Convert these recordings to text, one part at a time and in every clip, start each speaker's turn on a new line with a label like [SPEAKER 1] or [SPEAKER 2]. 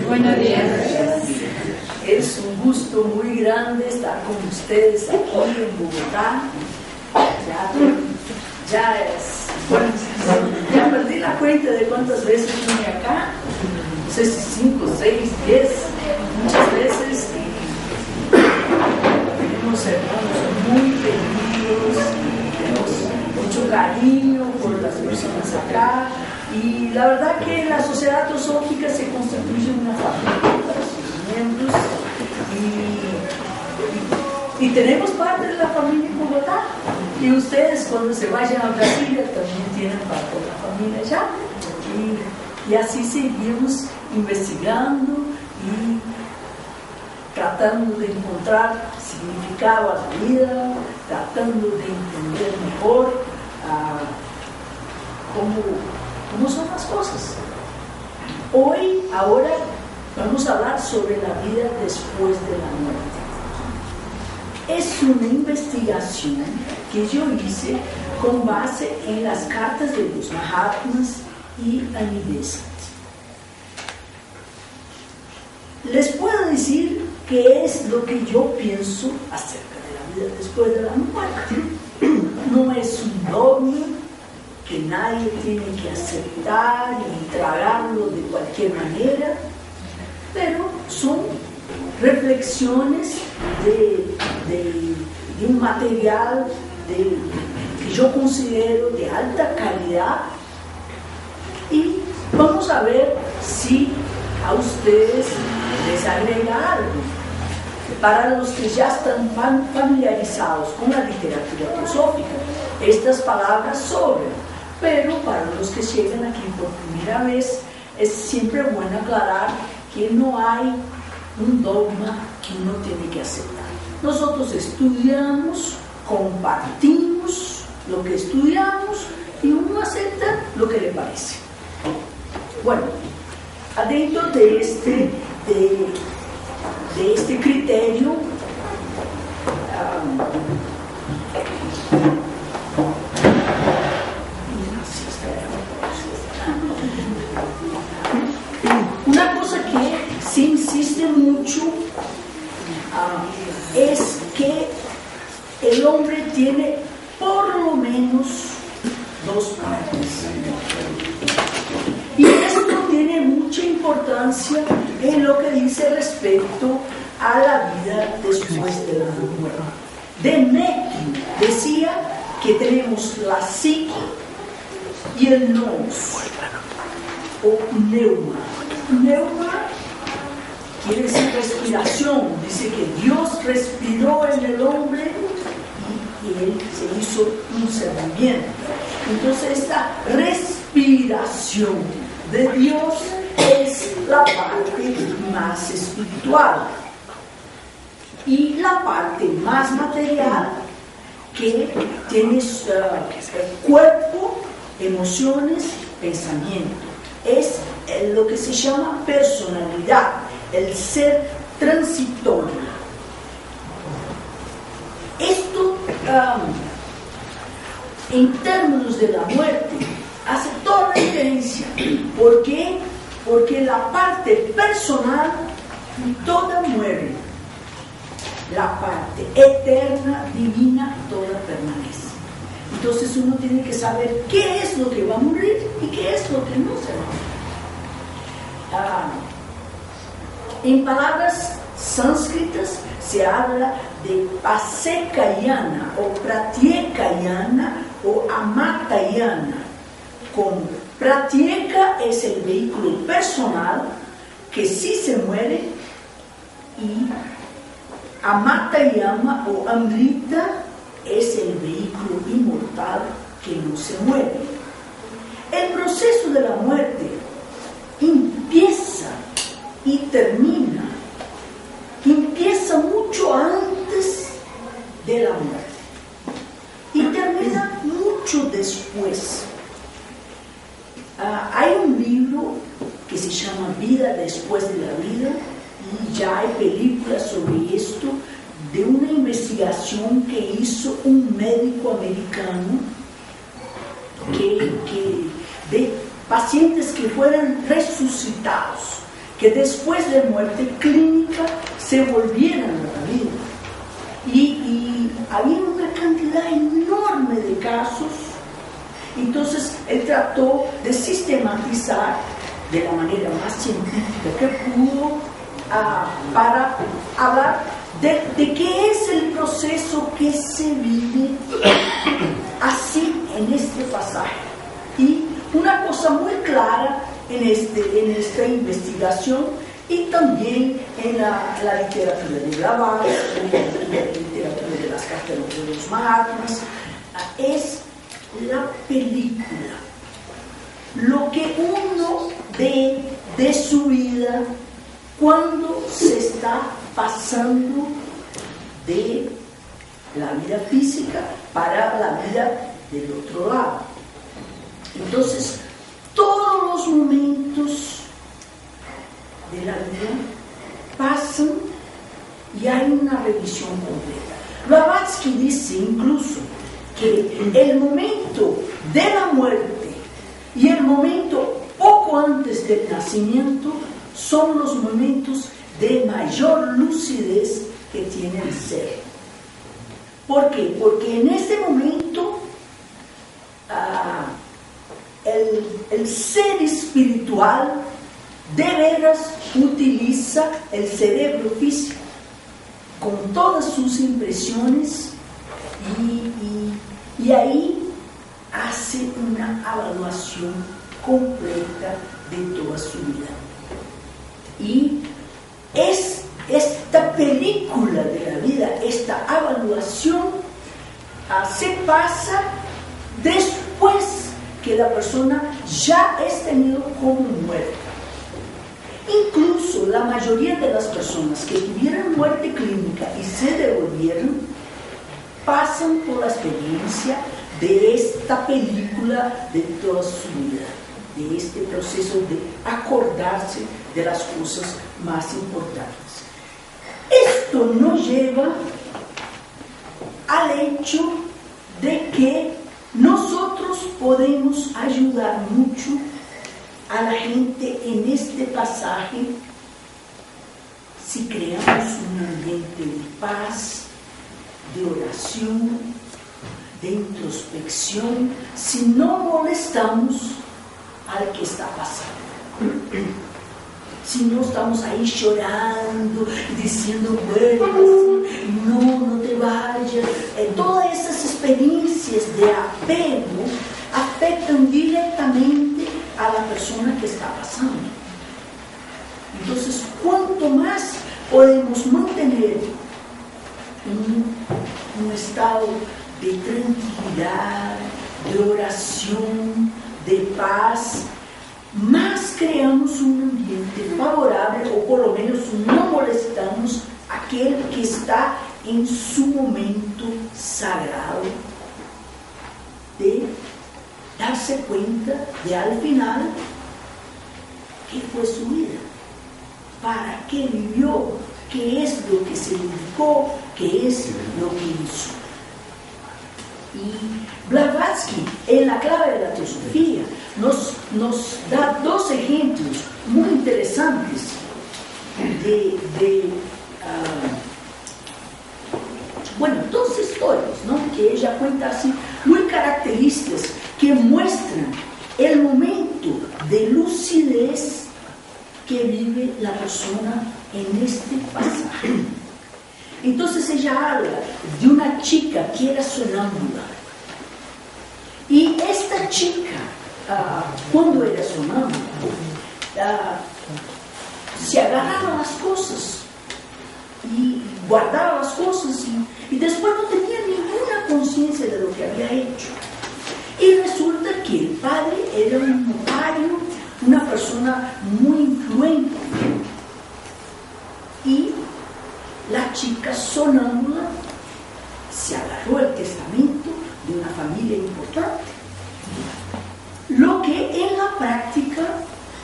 [SPEAKER 1] Buenos días.
[SPEAKER 2] Es un gusto muy grande estar con ustedes aquí en Bogotá. Ya perdí la cuenta de cuántas veces vine acá. No sé si 5, 6, 10, muchas veces. Tenemos hermanos muy queridos, tenemos mucho cariño por las personas acá. Y la verdad que la sociedad teosófica se constituye en una familia para sus miembros y tenemos parte de la familia en Bogotá, y ustedes cuando se vayan a Brasilia también tienen parte de la familia allá, y así seguimos investigando y tratando de encontrar significado a la vida, tratando de entender mejor cómo son las cosas. Ahora vamos a hablar sobre la vida después de la muerte. Es una investigación que yo hice con base en las cartas de los Mahatmas y Amidesanti. Les puedo decir qué es lo que yo pienso acerca de la vida después de la muerte. No es un dogma que nadie tiene que aceptar y tragarlo de cualquier manera, pero son reflexiones de un material que yo considero de alta calidad, y vamos a ver si a ustedes les agrega algo. Para los que ya están familiarizados con la literatura teosófica, estas palabras sobran, pero para los que llegan aquí por primera vez, es siempre bueno aclarar que no hay un dogma que uno tiene que aceptar. Nosotros estudiamos, compartimos lo que estudiamos y uno acepta lo que le parece. Bueno, adentro de este criterio, una cosa que se insiste mucho es que el hombre tiene por lo menos dos partes. Y esto tiene mucha importancia en lo que dice respecto a la vida después de la muerte. Denneki decía que tenemos la psique y el nous, o pneuma. Pneuma quiere decir respiración. Dice que Dios respiró en el hombre y él se hizo un ser viviente. Entonces esta respiración de Dios es la parte más espiritual, y la parte más material, que tiene cuerpo, emociones, pensamiento, es lo que se llama personalidad, el ser transitorio. Esto en términos de la muerte hace toda la diferencia. ¿Por qué? Porque la parte personal toda muere, la parte eterna, divina, toda permanece. Entonces uno tiene que saber qué es lo que va a morir y qué es lo que no se va a morir. En palabras sánscritas se habla de pasekayana o pratyekayana o amatayana. Con pratyeka es el vehículo personal que sí se muere, y amatayama o amrita es el vehículo inmortal que no se muere. El proceso de la muerte empieza y termina, empieza mucho antes de la muerte y termina mucho después. Hay un libro que se llama Vida después de la vida, y ya hay películas sobre esto, de una investigación que hizo un médico americano de pacientes que fueran resucitados. que después de muerte clínica se volvieran a la vida. Y había una cantidad enorme de casos. Entonces él trató de sistematizar de la manera más científica que pudo para hablar de qué es el proceso que se vive así en este pasaje. Y una cosa muy clara en esta investigación y también en la literatura de Blavatsky, en la literatura de las cartas de los Mahatmas, es la película. Lo que uno ve de su vida cuando se está pasando de la vida física para la vida del otro lado. Entonces, todos los momentos de la vida pasan y hay una revisión completa. Blavatsky dice incluso que el momento de la muerte y el momento poco antes del nacimiento son los momentos de mayor lucidez que tiene el ser. ¿Por qué? Porque en este momento el ser espiritual de veras utiliza el cerebro físico con todas sus impresiones y ahí hace una evaluación completa de toda su vida. Y es esta película de la vida, esta evaluación se pasa después que la persona ya es tenido como muerta. Incluso la mayoría de las personas que tuvieron muerte clínica y se devolvieron pasan por la experiencia de esta película de toda su vida, de este proceso de acordarse de las cosas más importantes. Esto nos lleva al hecho de que nosotros podemos ayudar mucho a la gente en este pasaje si creamos un ambiente de paz, de oración, de introspección, si no molestamos al que está pasando. Si no estamos ahí llorando, diciendo, bueno, no te vayas. Todas esas experiencias de apego afectan directamente a la persona que está pasando. Entonces, cuanto más podemos mantener un estado de tranquilidad, de oración, de paz, más creamos un ambiente favorable, o por lo menos no molestamos a aquel que está en su momento sagrado de darse cuenta de al final qué fue su vida, para qué vivió, qué es lo que se dedicó, qué es lo que hizo. Y Blavatsky, en la clave de la teosofía, nos da dos ejemplos muy interesantes dos historias, ¿no?, que ella cuenta así, muy características, que muestran el momento de lucidez que vive la persona en este pasaje. Entonces ella habla de una chica que era sonámbula. Y esta chica, cuando era sonámbula, se agarraba las cosas y guardaba las cosas y después no tenía ninguna conciencia de lo que había hecho. Y resulta que el padre era un notario, una persona muy influente. Y la chica sonámbula se agarró el testamento de una familia importante, lo que en la práctica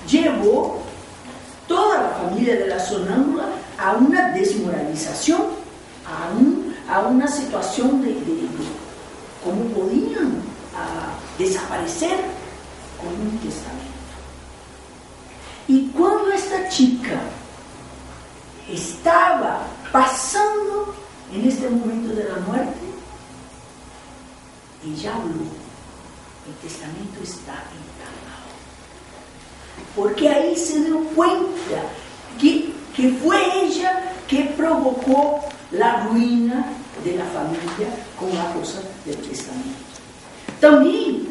[SPEAKER 2] llevó toda la familia de la sonámbula a una desmoralización, a una situación de cómo podían desaparecer con un testamento. Y cuando esta chica estaba pasando en este momento de la muerte, ella habló. El testamento está encarnado. Porque ahí se dio cuenta que fue ella que provocó la ruina de la familia con la cosa del testamento. También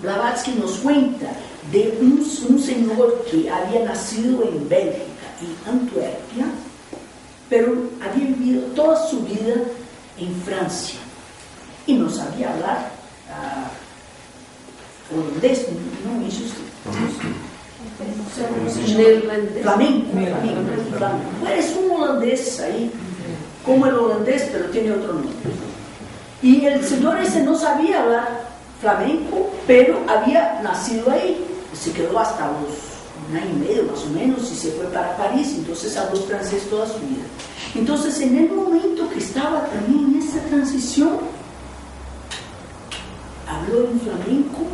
[SPEAKER 2] Blavatsky nos cuenta de un señor que había nacido en Bélgica y Antwerpia, pero había vivido toda su vida en Francia y no sabía hablar holandés, no, ellos flamenco. Es un holandés ahí, como el holandés, pero tiene otro nombre. Y el señor ese no sabía hablar flamenco, pero había nacido ahí. Se quedó hasta los 1 año y medio más o menos y se fue para París, entonces habló francés toda su vida. Entonces, en el momento que estaba también en esta transición, habló en flamenco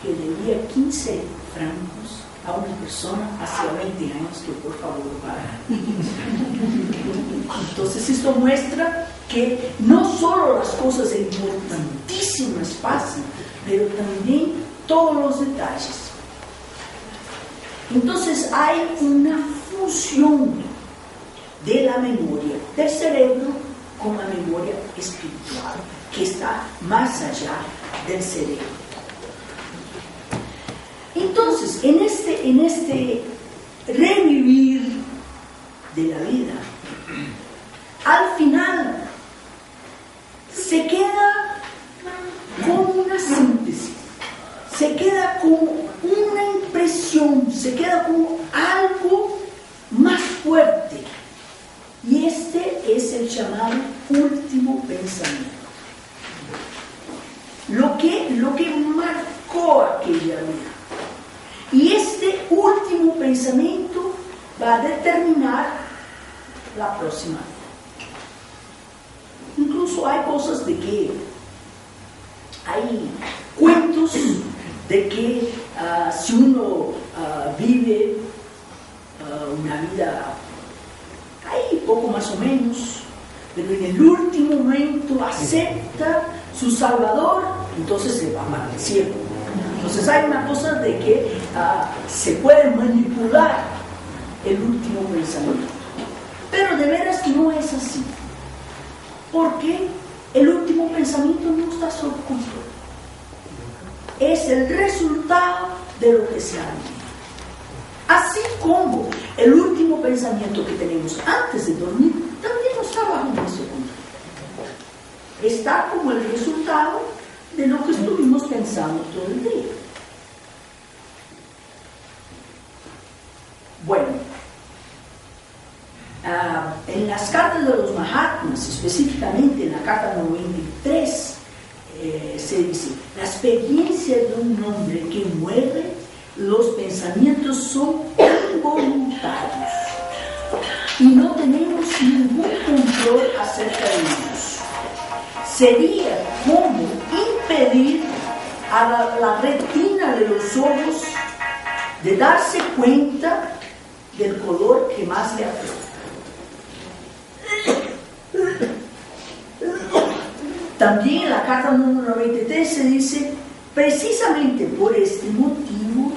[SPEAKER 2] que debía 15 francos a una persona hace 20 años que por favor lo pagara. Entonces esto muestra que no solo las cosas importantísimas pasan, pero también todos los detalles. Entonces hay una fusión de la memoria del cerebro con la memoria espiritual que está más allá del cerebro. Entonces, en este revivir de la vida, al final se queda como una síntesis, se queda como una impresión, se queda como algo más fuerte. Y este es el llamado último pensamiento. Lo que marcó aquella vida. Y este último pensamiento va a determinar la próxima vida. Incluso hay cosas de que, hay cuentos de que si uno vive una vida ahí poco más o menos, pero en el último momento acepta su Salvador, entonces se va para el cielo. Entonces hay una cosa de que se puede manipular el último pensamiento, pero de veras que no es así, porque el último pensamiento no está sob control, es el resultado de lo que se ha vivido. Así como el último pensamiento que tenemos antes de dormir también no está bajo nuestro control, está como el resultado de lo que estuvimos pensando todo el día. Bueno, en las cartas de los Mahatmas, específicamente en la carta 93, se dice: la experiencia de un hombre que muere, los pensamientos son involuntarios y no tenemos ningún control acerca de ellos. Sería como impedir a la retina de los ojos de darse cuenta del color que más le afecta. También en la carta número 93 se dice: precisamente por este motivo,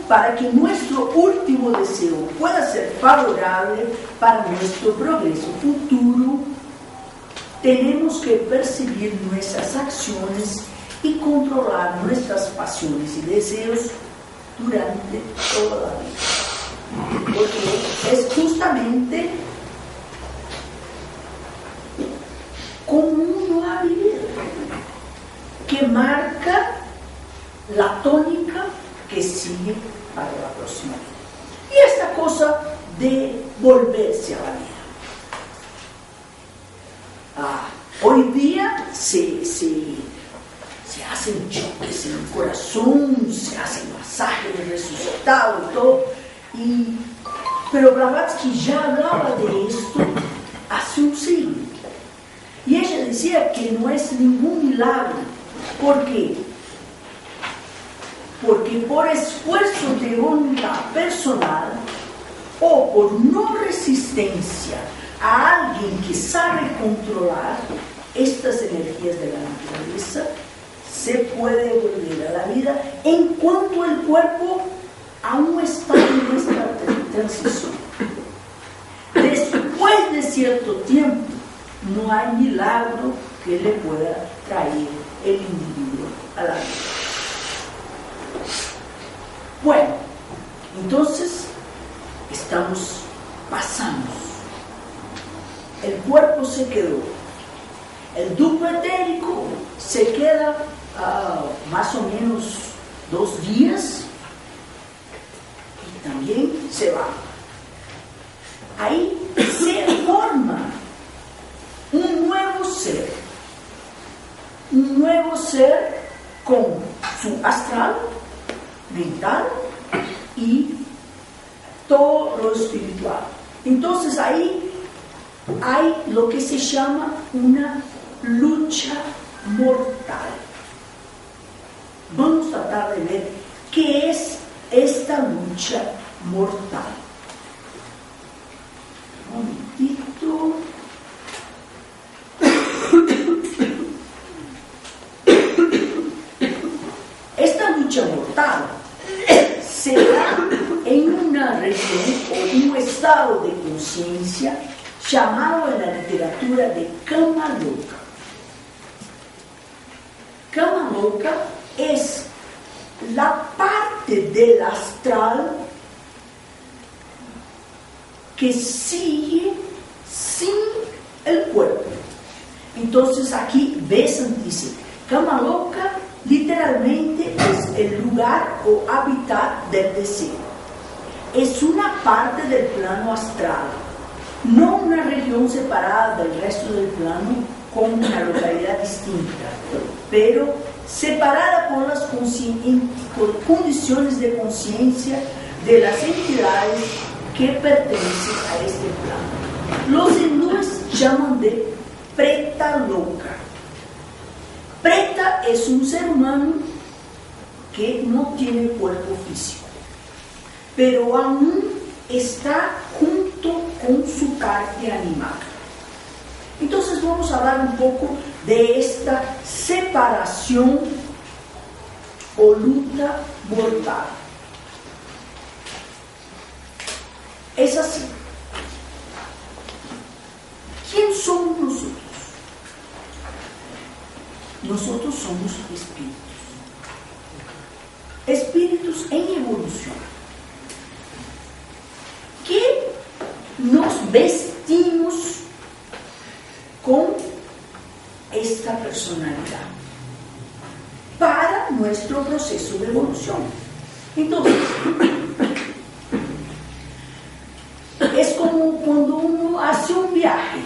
[SPEAKER 2] para que nuestro último deseo pueda ser favorable para nuestro progreso futuro, tenemos que percibir nuestras acciones y controlar nuestras pasiones y deseos durante toda la vida. Porque es justamente como uno ha vivido que marca la tónica que sigue para la próxima vida. Y esta cosa de volverse a la vida. Hoy día se hacen choques en el corazón, se hacen masajes de resucitado y todo. Pero Blavatsky ya hablaba de esto hace un siglo. Y ella decía que no es ningún milagro, porque porque por esfuerzo de voluntad personal o por no resistencia a alguien que sabe controlar estas energías de la naturaleza, se puede volver a la vida en cuanto el cuerpo aún está en esta transición. Después de cierto tiempo, no hay milagro que le pueda traer el individuo a la vida. Bueno, entonces estamos pasando. El cuerpo se quedó. El ducto etérico se queda más o menos 2 días y también se va. Ahí se forma un nuevo ser con su astral, mental y todo lo espiritual. Entonces ahí hay lo que se llama una lucha mortal. Vamos a tratar de ver qué es esta lucha mortal. Un momentito. Esta lucha mortal se da en una región o un estado de conciencia llamado en la literatura de cama loca. Cama loca es la parte del astral que sigue sin el cuerpo. Entonces aquí Besant dice, cama loca literalmente es el lugar o hábitat del deseo. Es una parte del plano astral, no una región separada del resto del plano con una localidad distinta, pero separada por las condiciones de conciencia de las entidades que pertenecen a este plano. Los hindúes llaman de preta loca. Preta es un ser humano que no tiene cuerpo físico, pero aún está junto con su parte animal. Entonces vamos a hablar un poco de esta separación o lucha mortal. Es así. ¿Quién somos nosotros? Nosotros somos espíritus en evolución, que nos vestimos con esta personalidad para nuestro proceso de evolución. Entonces, es como cuando uno hace un viaje.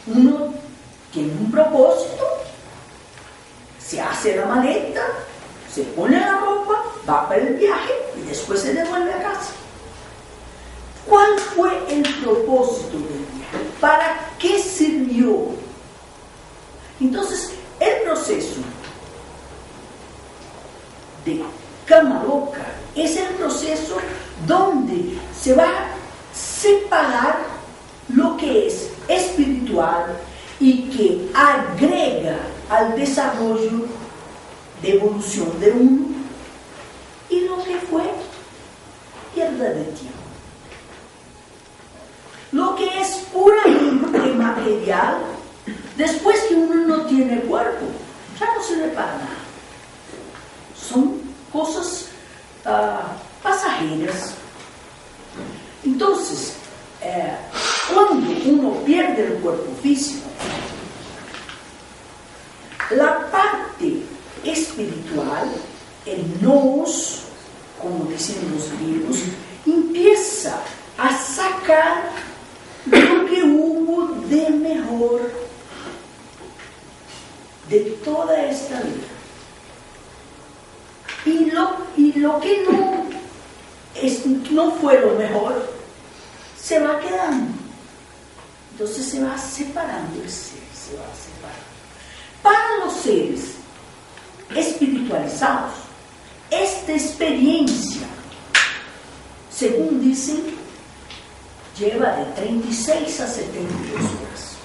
[SPEAKER 2] Uno tiene un propósito, se hace la maleta, se pone la ropa, va para el viaje y después se devuelve a casa. ¿Cuál fue el propósito del viaje? ¿Para qué sirvió? Entonces, el proceso de cama loca es el proceso donde se va a separar lo que es espiritual y que agrega al desarrollo de evolución de uno y lo que fue pérdida de tiempo. Lo que es puramente material, después que uno no tiene cuerpo, ya no sirve para nada. Son cosas pasajeras. Entonces, cuando uno pierde el cuerpo físico, la parte espiritual, el nous, como dicen los griegos, empieza a sacar lo que hubo de mejor de toda esta vida. Y lo que no fue lo mejor, se va quedando. Entonces se va separando el ser, se va separando. Para los seres espiritualizados, Esta experiencia, según dicen, lleva de 36 a 72 horas.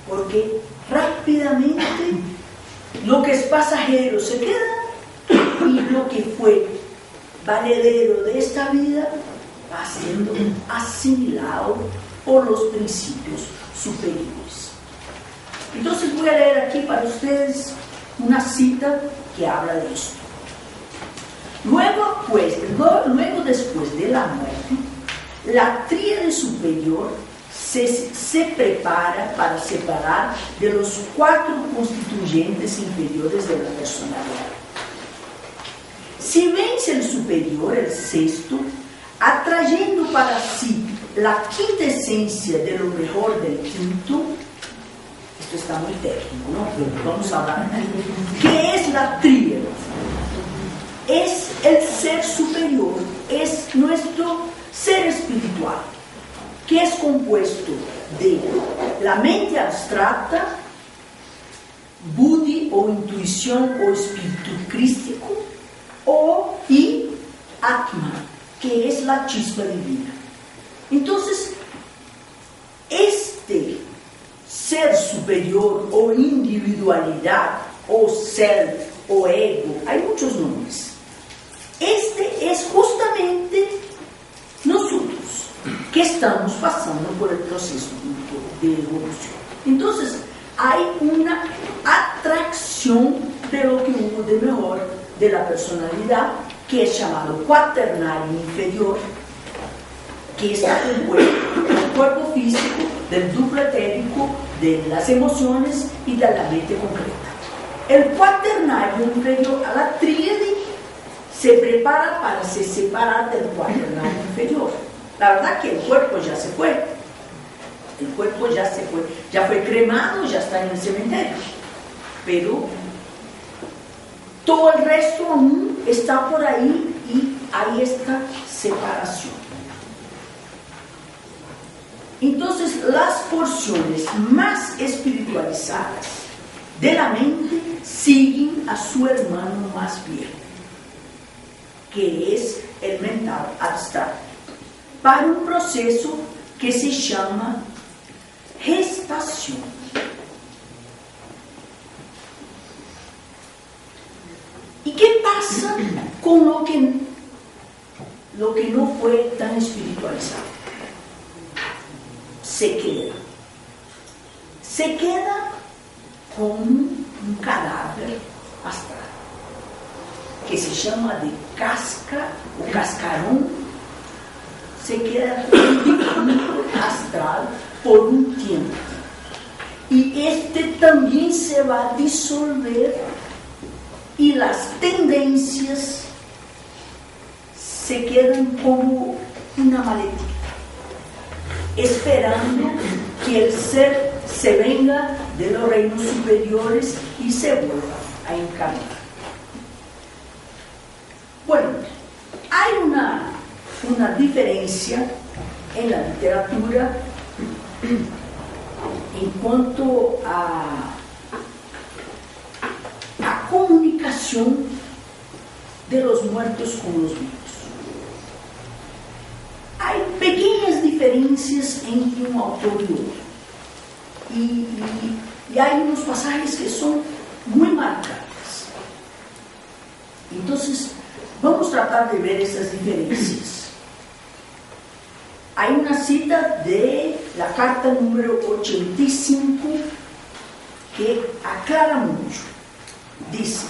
[SPEAKER 2] Porque rápidamente lo que es pasajero se queda y lo que fue valedero de esta vida va siendo asimilado por los principios superiores. Entonces voy a leer aquí para ustedes una cita que habla de esto. Luego después de la muerte, la tríade superior se prepara para separar de los 4 constituyentes inferiores de la personalidad. Si vence el superior, el sexto, atrayendo para sí la quinta esencia de lo mejor del quinto, esto está muy técnico, ¿no? Vamos a hablar. ¿Qué es la tríada? Es el ser superior, es nuestro ser espiritual, que es compuesto de la mente abstracta, buddhi o intuición o espíritu crístico, y Atma, que es la chispa divina. Entonces, este ser superior o individualidad o self o ego, hay muchos nombres. Este es justamente nosotros que estamos pasando por el proceso de evolución. Entonces, hay una atracción de lo que hubo de mejor de la personalidad, que es llamado cuaternario inferior, que está compuesto del cuerpo físico, del duplo etérico, de las emociones y de la mente concreta. El cuaternario inferior a la tríade se prepara para se separar del cuaternario inferior. La verdad que el cuerpo ya se fue. El cuerpo ya se fue, ya fue cremado, ya está en el cementerio. Pero todo el resto aún está por ahí y hay esta separación. Entonces, las porciones más espiritualizadas de la mente siguen a su hermano más viejo, que es el mental abstracto, para un proceso que se llama gestación. ¿Y qué pasa con lo que no fue tan espiritualizado? Se queda con un cadáver astral que se llama de casca o cascarón. Se queda astral por un tiempo y este también se va a disolver y las tendencias se quedan como una maletita, esperando que el ser se venga de los reinos superiores y se vuelva a encarnar. Bueno, hay una diferencia en la literatura en cuanto a comunicación de los muertos con los vivos. Hay pequeñas diferencias entre un autor y otro. Y hay unos pasajes que son muy marcantes. Entonces, vamos a tratar de ver esas diferencias. Hay una cita de la carta número 85 que aclara mucho. Dice: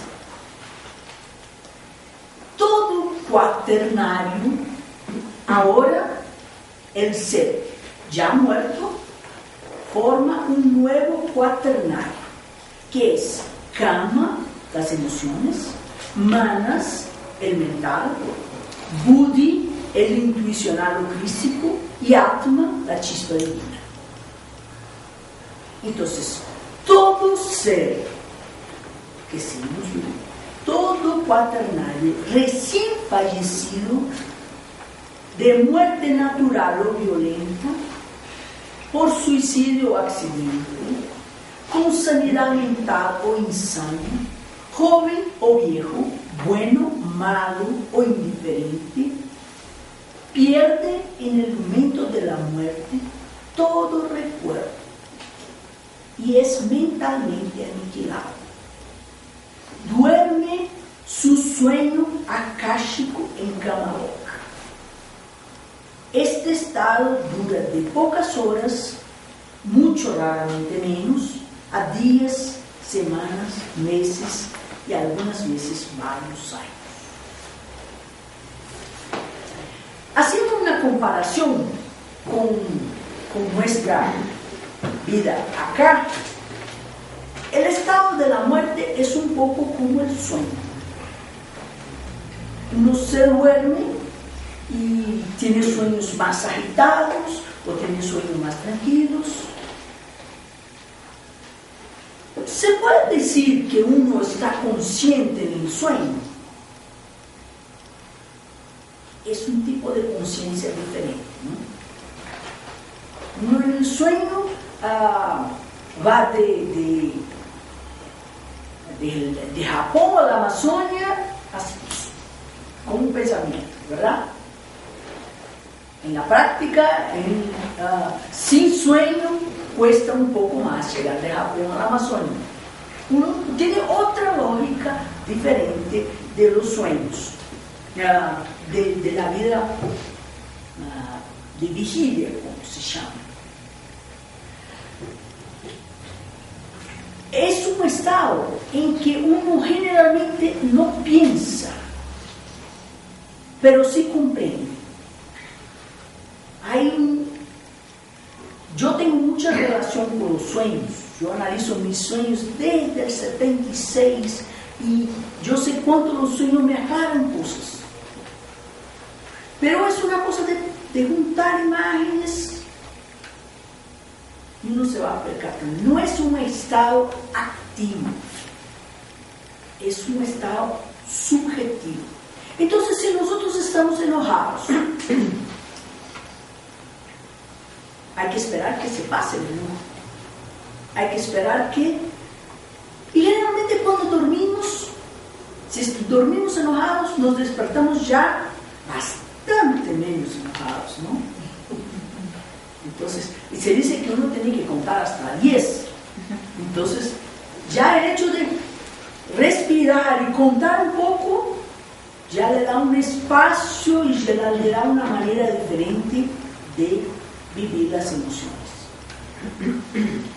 [SPEAKER 2] todo cuaternario, ahora el ser ya muerto, forma un nuevo cuaternario, que es Kama, las emociones, Manas, el mental, Buddhi, el intuicional o crístico, y Atma, la chispa divina. Entonces, todo ser que se nos vive, todo cuaternario recién fallecido de muerte natural o violenta, por suicidio o accidente, con sanidad mental o insana, joven o viejo, bueno, malo o indiferente, pierde en el momento de la muerte todo recuerdo y es mentalmente aniquilado. Duerme su sueño akáshico en Kamaroka. Este estado dura de pocas horas, mucho raramente menos, a días, semanas, meses y algunas veces varios años. Haciendo una comparación con nuestra vida acá, el estado de la muerte es un poco como el sueño. Uno se duerme y tiene sueños más agitados o tiene sueños más tranquilos. Se puede decir que uno está consciente en el sueño. Es un tipo de conciencia diferente, ¿no? Uno en el sueño va de Japón a la Amazonia así, con un pensamiento, ¿verdad? En la práctica, sin sueño, cuesta un poco más llegar de Japón a la Amazonia. Uno tiene otra lógica diferente de los sueños, de la vida de vigilia, como se llama. Es un estado en que uno generalmente no piensa, pero sí comprende. Yo tengo mucha relación con los sueños. Yo analizo mis sueños desde el 76 y yo sé cuánto los sueños me aclaran cosas. Pero es una cosa de juntar imágenes y uno se va percatando. No es un estado activo, es un estado subjetivo. Entonces, si nosotros estamos enojados, hay que esperar que se pase el enojo. Hay que esperar que... Y generalmente cuando dormimos, si dormimos enojados, nos despertamos ya bastante menos enojados, ¿no? Entonces, y se dice que uno tiene que contar hasta 10. Entonces, ya el hecho de respirar y contar un poco, ya le da un espacio y ya le da una manera diferente de vivir las emociones.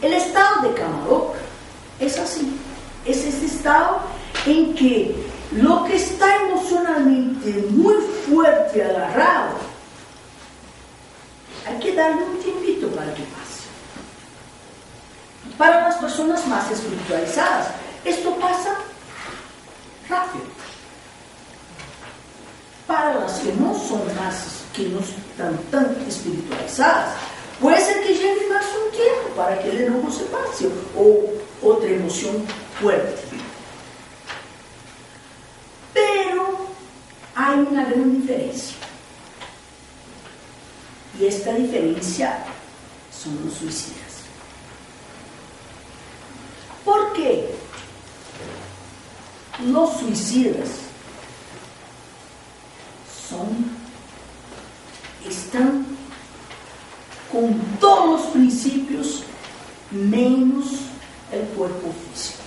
[SPEAKER 2] El estado de Kamaroka es así, es ese estado en que lo que está emocionalmente muy fuerte agarrado, hay que darle un tiempito para que pase. Para las personas más espiritualizadas, esto pasa rápido. Para las que no son más, que no están tan espiritualizadas, puede ser que lleve más un tiempo para que el enojo se pase o otra emoción fuerte. Pero hay una gran diferencia. Y esta diferencia son los suicidas. ¿Por qué? Los suicidas están con todos los principios menos el cuerpo físico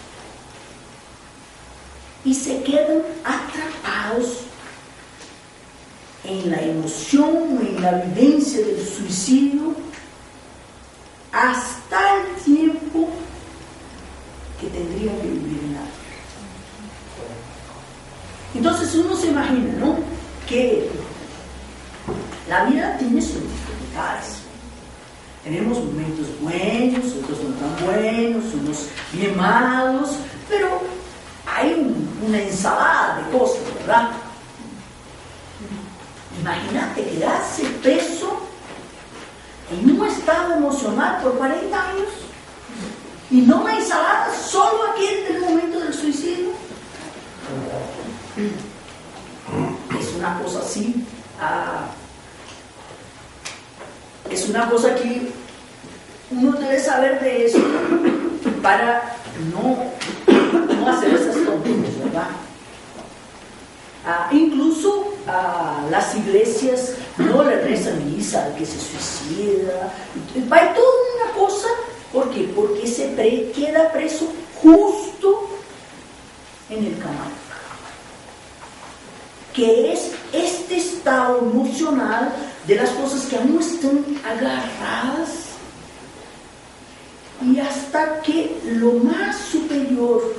[SPEAKER 2] y se quedan atrapados en la emoción, en la vivencia del suicidio hasta el tiempo que tendrían que vivir en la vida. Entonces uno se imagina, ¿no?, que la vida tiene sus dificultades. Tenemos momentos buenos, otros no tan buenos, unos bien malos, pero hay una ensalada de cosas, ¿verdad? Imagínate quedarse preso en un estado emocional por 40 años y no la ensalada, solo aquel del momento del suicidio. Es una cosa así, es una cosa que uno debe saber de eso para no hacer esas tonterías. Incluso las iglesias no le rezan misa al que se suicida. Va toda una cosa. ¿Por qué? Porque queda preso justo en el Kama, que es este estado emocional de las cosas que aún están agarradas, y hasta que lo más superior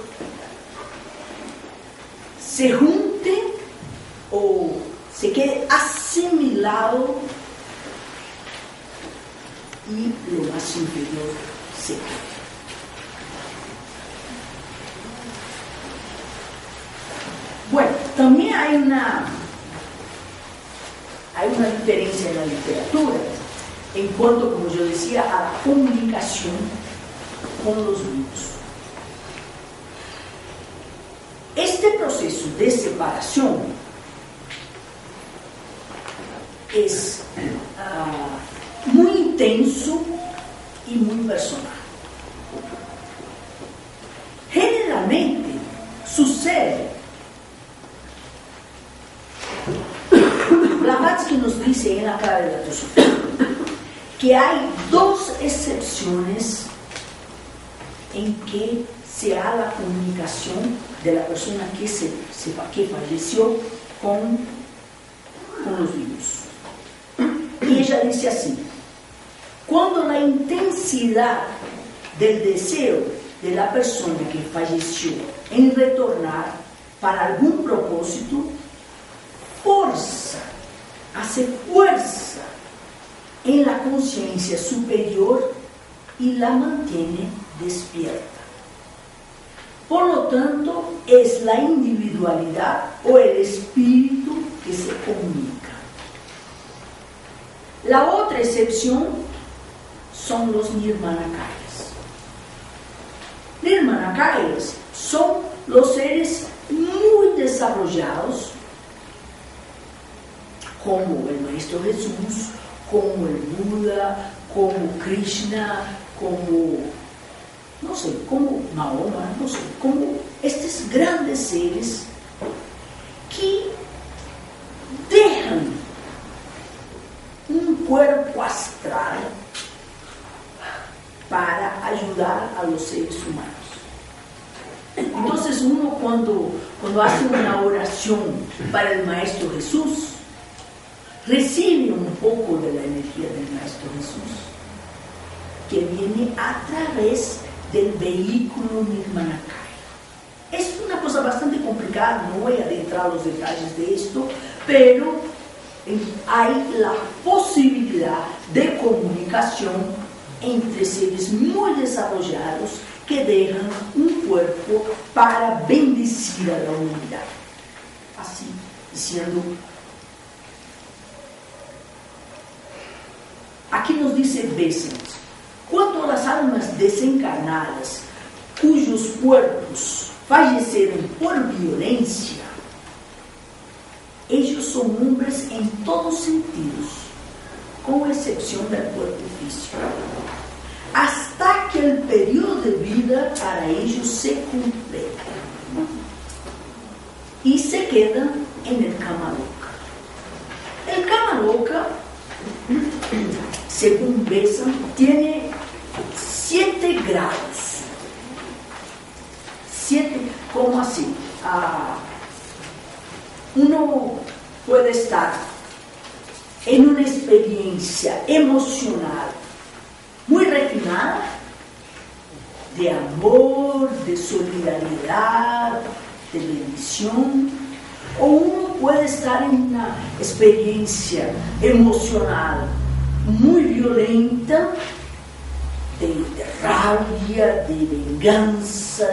[SPEAKER 2] se junte o se quede asimilado y lo más inferior se quede. Bueno, también hay una diferencia en la literatura en cuanto, como yo decía, a la comunicación con los vivos. Este proceso de separación es muy intenso y muy personal. Generalmente sucede, Blavatsky nos dice en la clave de la teosofía que hay dos excepciones en que se da la comunicación de la persona que falleció con los vivos. Y ella dice así: cuando la intensidad del deseo de la persona que falleció en retornar para algún propósito hace fuerza en la conciencia superior y la mantiene despierta. Por lo tanto, es la individualidad o el espíritu que se comunica. La otra excepción son los nirmanakayas. Nirmanakayas son los seres muy desarrollados, como el Maestro Jesús, como el Buda, como Krishna, como Mahoma, como estos grandes seres que dejan un cuerpo astral para ayudar a los seres humanos. Entonces uno cuando hace una oración para el Maestro Jesús, recibe un poco de la energía del Maestro Jesús, que viene a través del vehículo Nirmanakaya. Es una cosa bastante complicada, no voy a adentrar los detalles de esto, pero hay la posibilidad de comunicación entre seres muy desarrollados que dejan un cuerpo para bendecir a la humanidad. Así, diciendo, aquí nos dice Besant: cuanto a las almas desencarnadas cuyos cuerpos fallecieron por violencia, ellos son hombres en todos sentidos, con excepción del cuerpo físico, hasta que el periodo de vida para ellos se completa y se quedan en el Kamaloka. El Kamaloka, según Besant, tiene 7 grados. 7, ¿cómo así? Uno puede estar en una experiencia emocional muy refinada, de amor, de solidaridad, de bendición, o uno puede estar en una experiencia emocional muy violenta, de rabia, de venganza,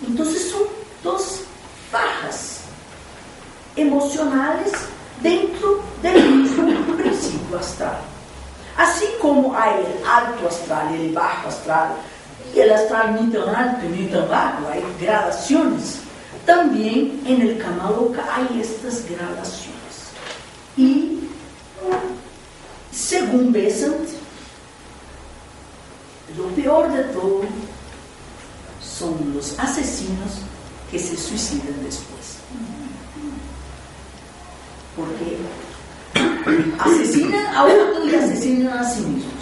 [SPEAKER 2] entonces son 2 fajas emocionales dentro del mismo principio astral. Así como hay el alto astral y el bajo astral, y el astral ni tan alto ni tan bajo, hay gradaciones. También en el Kamaloka hay estas gradaciones. Y según Besant, lo peor de todo son los asesinos que se suicidan después. porque asesinan a otros y asesinan a sí mismos,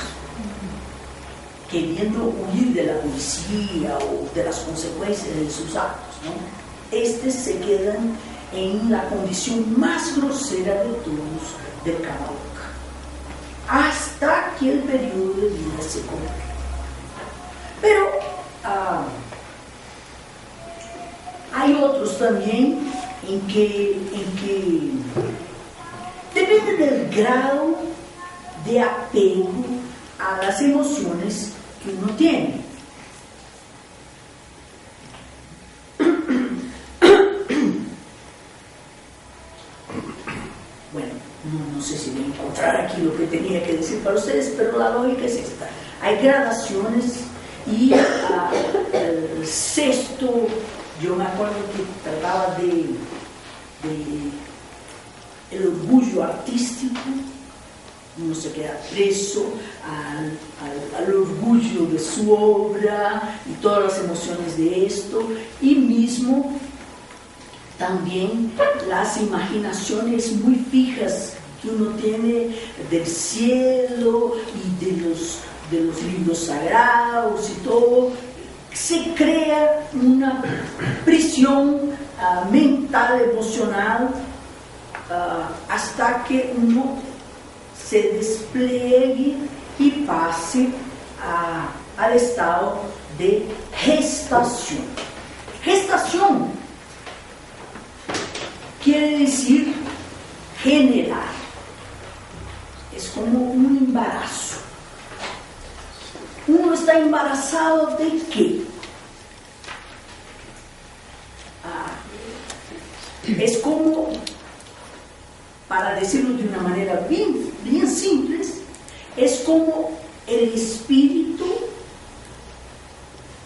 [SPEAKER 2] queriendo huir de la policía o de las consecuencias de sus actos, ¿no? Estos se quedan en la condición más grosera de todos del Kama-loka, hasta que el periodo de vida se concluye. Pero hay otros también en que depende del grado de apego a las emociones que uno tiene. Bueno, no sé si voy a encontrar aquí lo que tenía que decir para ustedes, pero la lógica es esta. Hay gradaciones y el sexto, yo me acuerdo que trataba de el orgullo artístico. Uno se queda preso al orgullo de su obra y todas las emociones de esto, y mismo también las imaginaciones muy fijas que uno tiene del cielo y de los libros sagrados y todo. Se crea una prisión mental, emocional, hasta que uno se despliegue y pase al estado de gestación. Gestación quiere decir generar, es como un embarazo. Uno está embarazado ¿de qué? Es como, para decirlo de una manera bien simple, es como el espíritu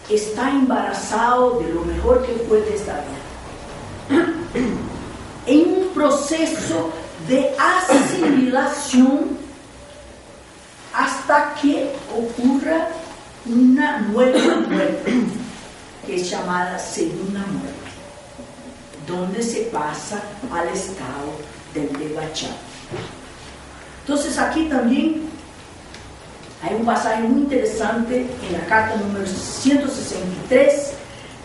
[SPEAKER 2] está embarazado de lo mejor que puede esta vida, en un proceso de asimilación hasta que ocurra una nueva muerte, que es llamada segunda muerte, donde se pasa al estado del Devachan. Entonces aquí también hay un pasaje muy interesante en la carta número 163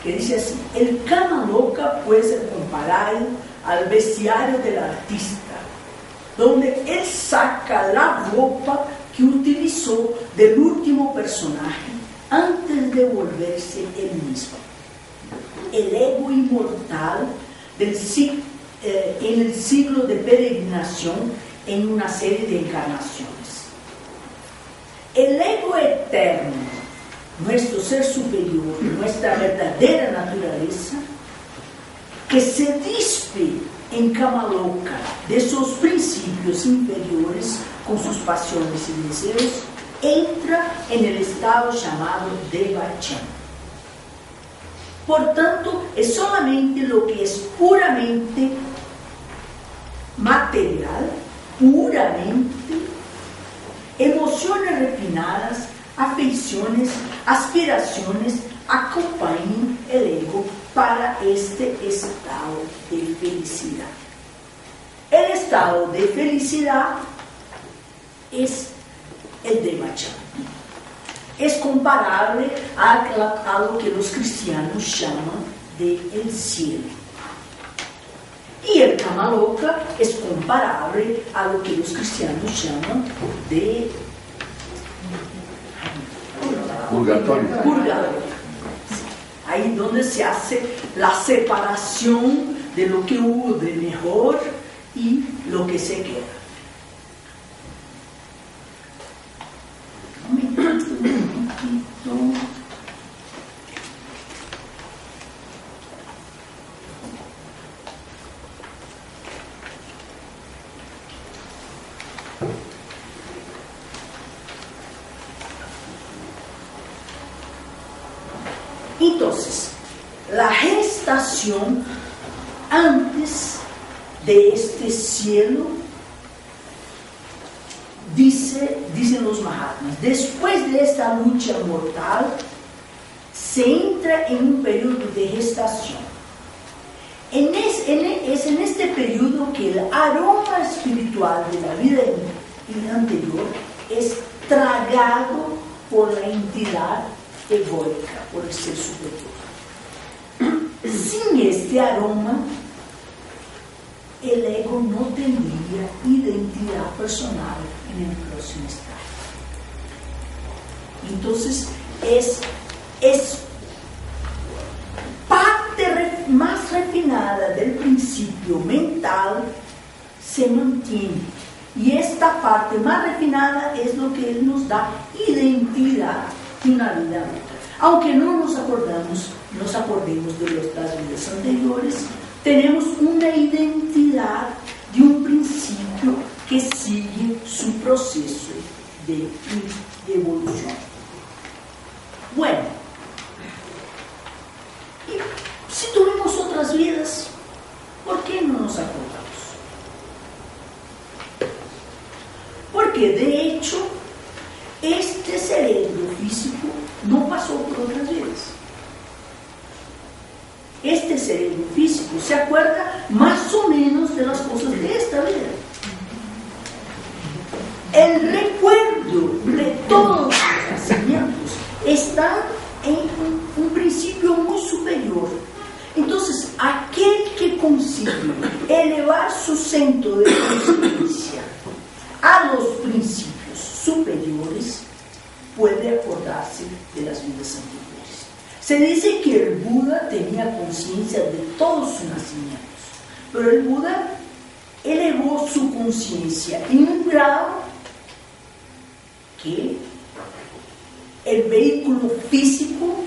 [SPEAKER 2] que dice así: el Kama-loka puede ser comparado al bestiario del artista, donde él saca la ropa que utilizó del último personaje antes de volverse él mismo. El ego inmortal en el ciclo de peregrinación en una serie de encarnaciones. El ego eterno, nuestro ser superior, nuestra verdadera naturaleza, que se dispe en Kama-loka de sus principios inferiores con sus pasiones y deseos, entra en el estado llamado Devachan. Por tanto, es solamente lo que es puramente material, puramente emociones refinadas, afeiciones, aspiraciones, acompañan el ego para este estado de felicidad. El estado de felicidad es el Devachan. Es comparable a lo que los cristianos llaman de el cielo. Y el Kama-loka es comparable a lo que los cristianos llaman de
[SPEAKER 1] purgatorio.
[SPEAKER 2] Ahí donde se hace la separación de lo que hubo de mejor y lo que se queda. Entonces, la gestación antes de este cielo, dicen los Mahatmas, después de esta lucha mortal, se entra en un periodo de gestación. Es en este periodo que el aroma espiritual de la vida anterior es tragado por la entidad egoica, por el ser superior. Sin este aroma, el ego no tendría identidad personal en el próximo estado. Entonces, es parte más refinada del principio mental se mantiene. Y esta parte más refinada es lo que nos da identidad de una vida a otra. Aunque no nos acordemos de nuestras vidas anteriores, tenemos una identidad de un principio que sigue su proceso de evolución. Bueno, y si tuvimos otras vidas, ¿por qué no nos acordamos? Porque de hecho, este cerebro físico no pasó por otras vidas. Este cerebro físico se acuerda más o menos de las cosas de esta vida. El recuerdo de todos los nacimientos está en un principio muy superior. Entonces, aquel que consigue elevar su centro de conciencia a los principios superiores puede acordarse de las vidas anteriores. Se dice que el Buda tenía conciencia de todos sus nacimientos, pero el Buda elevó su conciencia en un grado que el vehículo físico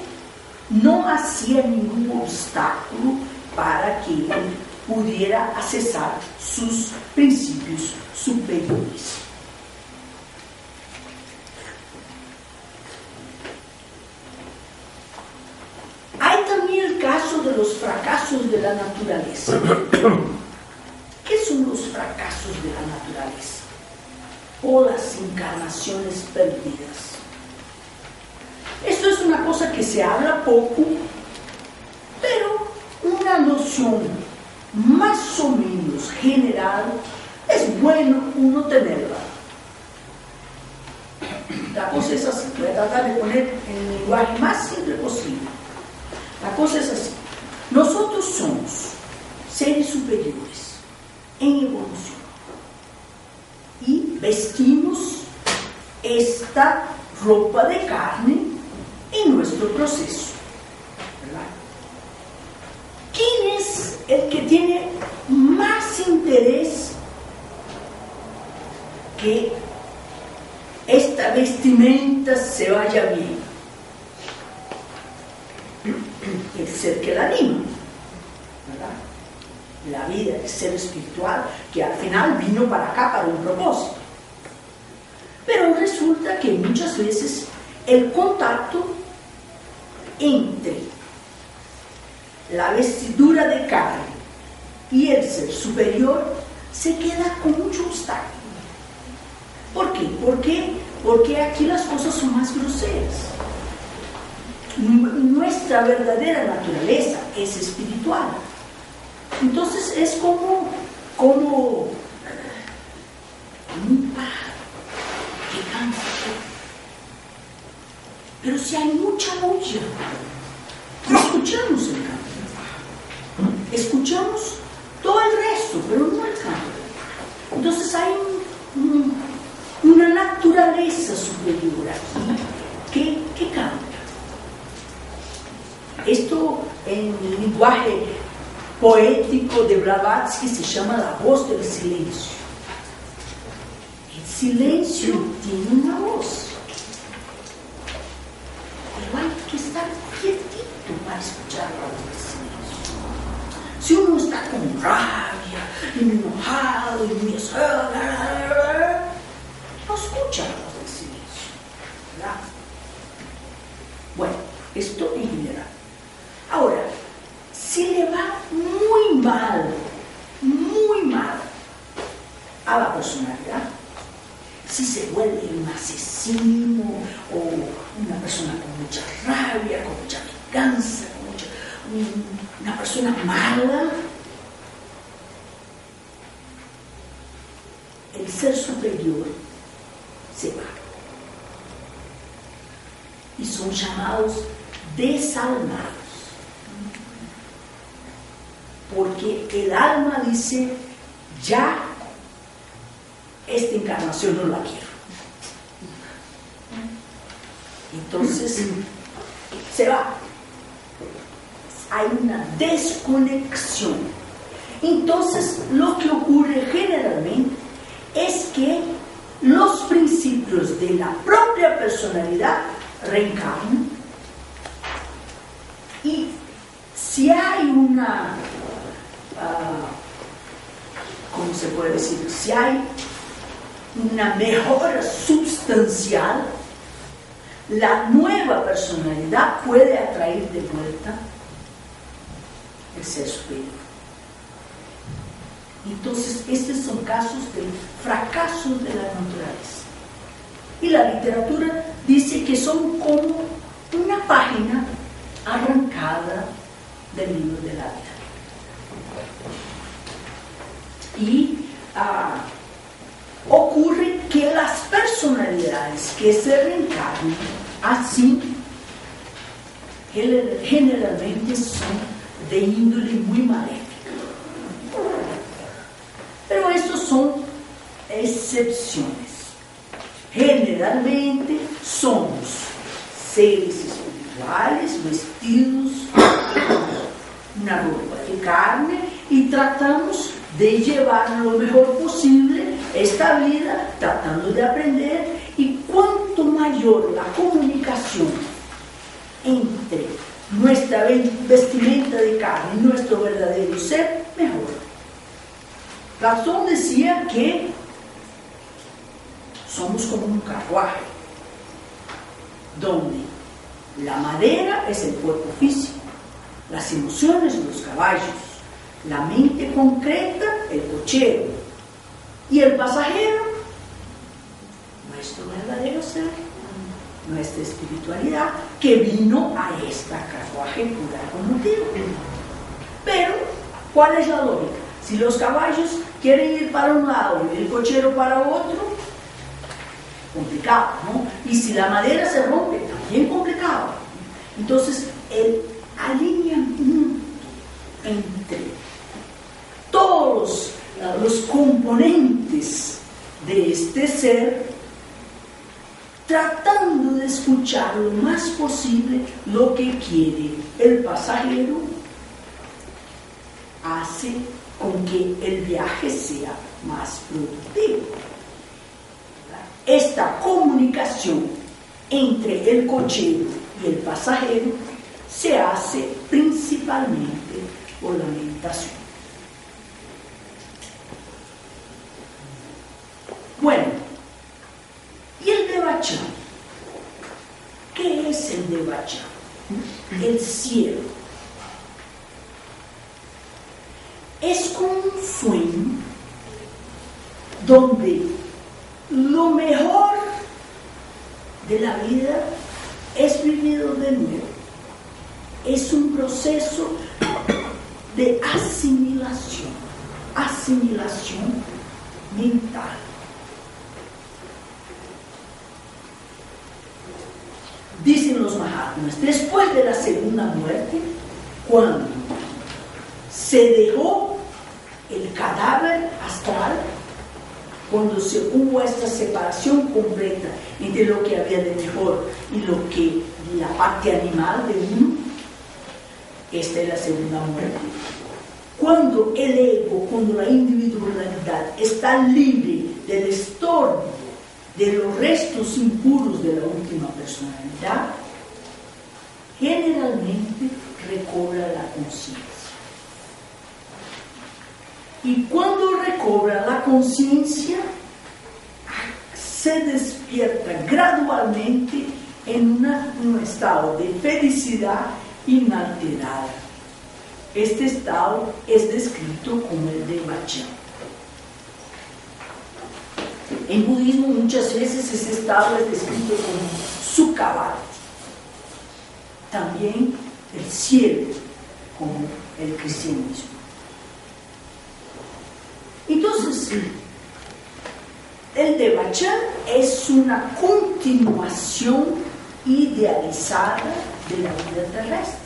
[SPEAKER 2] no hacía ningún obstáculo para que él pudiera accesar sus principios superiores. Hay también el caso de los fracasos de la naturaleza. ¿Qué son los fracasos de la naturaleza? O las encarnaciones perdidas. Esto es una cosa que se habla poco, pero una noción más o menos general es bueno uno tenerla. La cosa es así, voy a tratar de poner en el lenguaje más simple posible. La cosa es así. Nosotros somos seres superiores en evolución y vestimos esta ropa de carne en nuestro proceso, ¿verdad? ¿Quién es el que tiene más interés que esta vestimenta se vaya bien? El ser que la anima, ¿verdad? La vida, el ser espiritual, que al final vino para acá para un propósito. Pero resulta que muchas veces el contacto entre la vestidura de carne y el ser superior se queda con mucho obstáculo. ¿Por qué? Porque aquí las cosas son más groseras. Nuestra verdadera naturaleza es espiritual. Entonces es como un pájaro que canta. Pero si hay mucha bulla, no escuchamos el canto. Escuchamos todo el resto, pero no el canto. Entonces hay una naturaleza superior aquí que canta. Esto en el lenguaje poético de Blavatsky se llama la voz del silencio. El silencio tiene una voz, pero hay que estar quietito para escuchar la voz del silencio. Si uno está con rabia, y enojado, y muy no escucha la voz del silencio, ¿verdad? Bueno, esto en general. Ahora, si le va muy mal a la personalidad, si se vuelve un asesino o una persona con mucha rabia, con mucha venganza, una persona mala, el ser superior se va. Y son llamados desalmados. Porque el alma dice, ya esta encarnación no la quiero. Entonces se va. Hay una desconexión. Entonces lo que ocurre generalmente es que los principios de la propia personalidad reencarnan, y si hay una, ¿cómo se puede decir? Si hay una mejora sustancial, la nueva personalidad puede atraer de vuelta el ser superior. Entonces, estos son casos de fracasos de la naturaleza. Y la literatura dice que son como una página arrancada del libro de la vida. Y ocurre que las personalidades que se reencarnan así generalmente son de índole muy maléfica. Pero estos son excepciones. Generalmente somos seres espirituales vestidos con una ropa de carne y tratamos de llevar lo mejor posible esta vida, tratando de aprender, y cuanto mayor la comunicación entre nuestra vestimenta de carne y nuestro verdadero ser, mejor. Platón decía que somos como un carruaje, donde la madera es el cuerpo físico, las emociones los caballos, la mente concreta el cochero, y el pasajero nuestro verdadero ser, nuestra espiritualidad, que vino a esta carruaje por algún motivo. Pero, ¿cuál es la lógica? Si los caballos quieren ir para un lado y el cochero para otro, complicado, ¿no? Y si la madera se rompe, también complicado. Entonces, el alineamiento entre todos los componentes de este ser, tratando de escuchar lo más posible lo que quiere el pasajero, hace con que el viaje sea más productivo. Esta comunicación entre el cochero y el pasajero se hace principalmente por la meditación. Bueno, ¿y el Devachan? ¿Qué es el Devachan? El cielo. Es como un sueño donde lo mejor de la vida es vivido de nuevo. Es un proceso de asimilación mental. Dicen los Mahatmas, después de la segunda muerte, cuando se dejó el cadáver astral, cuando se hubo esta separación completa entre lo que había de mejor y lo que la parte animal de uno, esta es la segunda muerte. Cuando el ego, cuando la individualidad está libre del estorbo de los restos impuros de la última personalidad, generalmente recobra la conciencia. Y cuando recobra la conciencia, se despierta gradualmente en un estado de felicidad inalterada. Este estado es descrito como el Devachan. En budismo muchas veces ese estado es descrito como Sukhavati. También el cielo, como el cristianismo. Entonces, El Devachan es una continuación idealizada de la vida terrestre,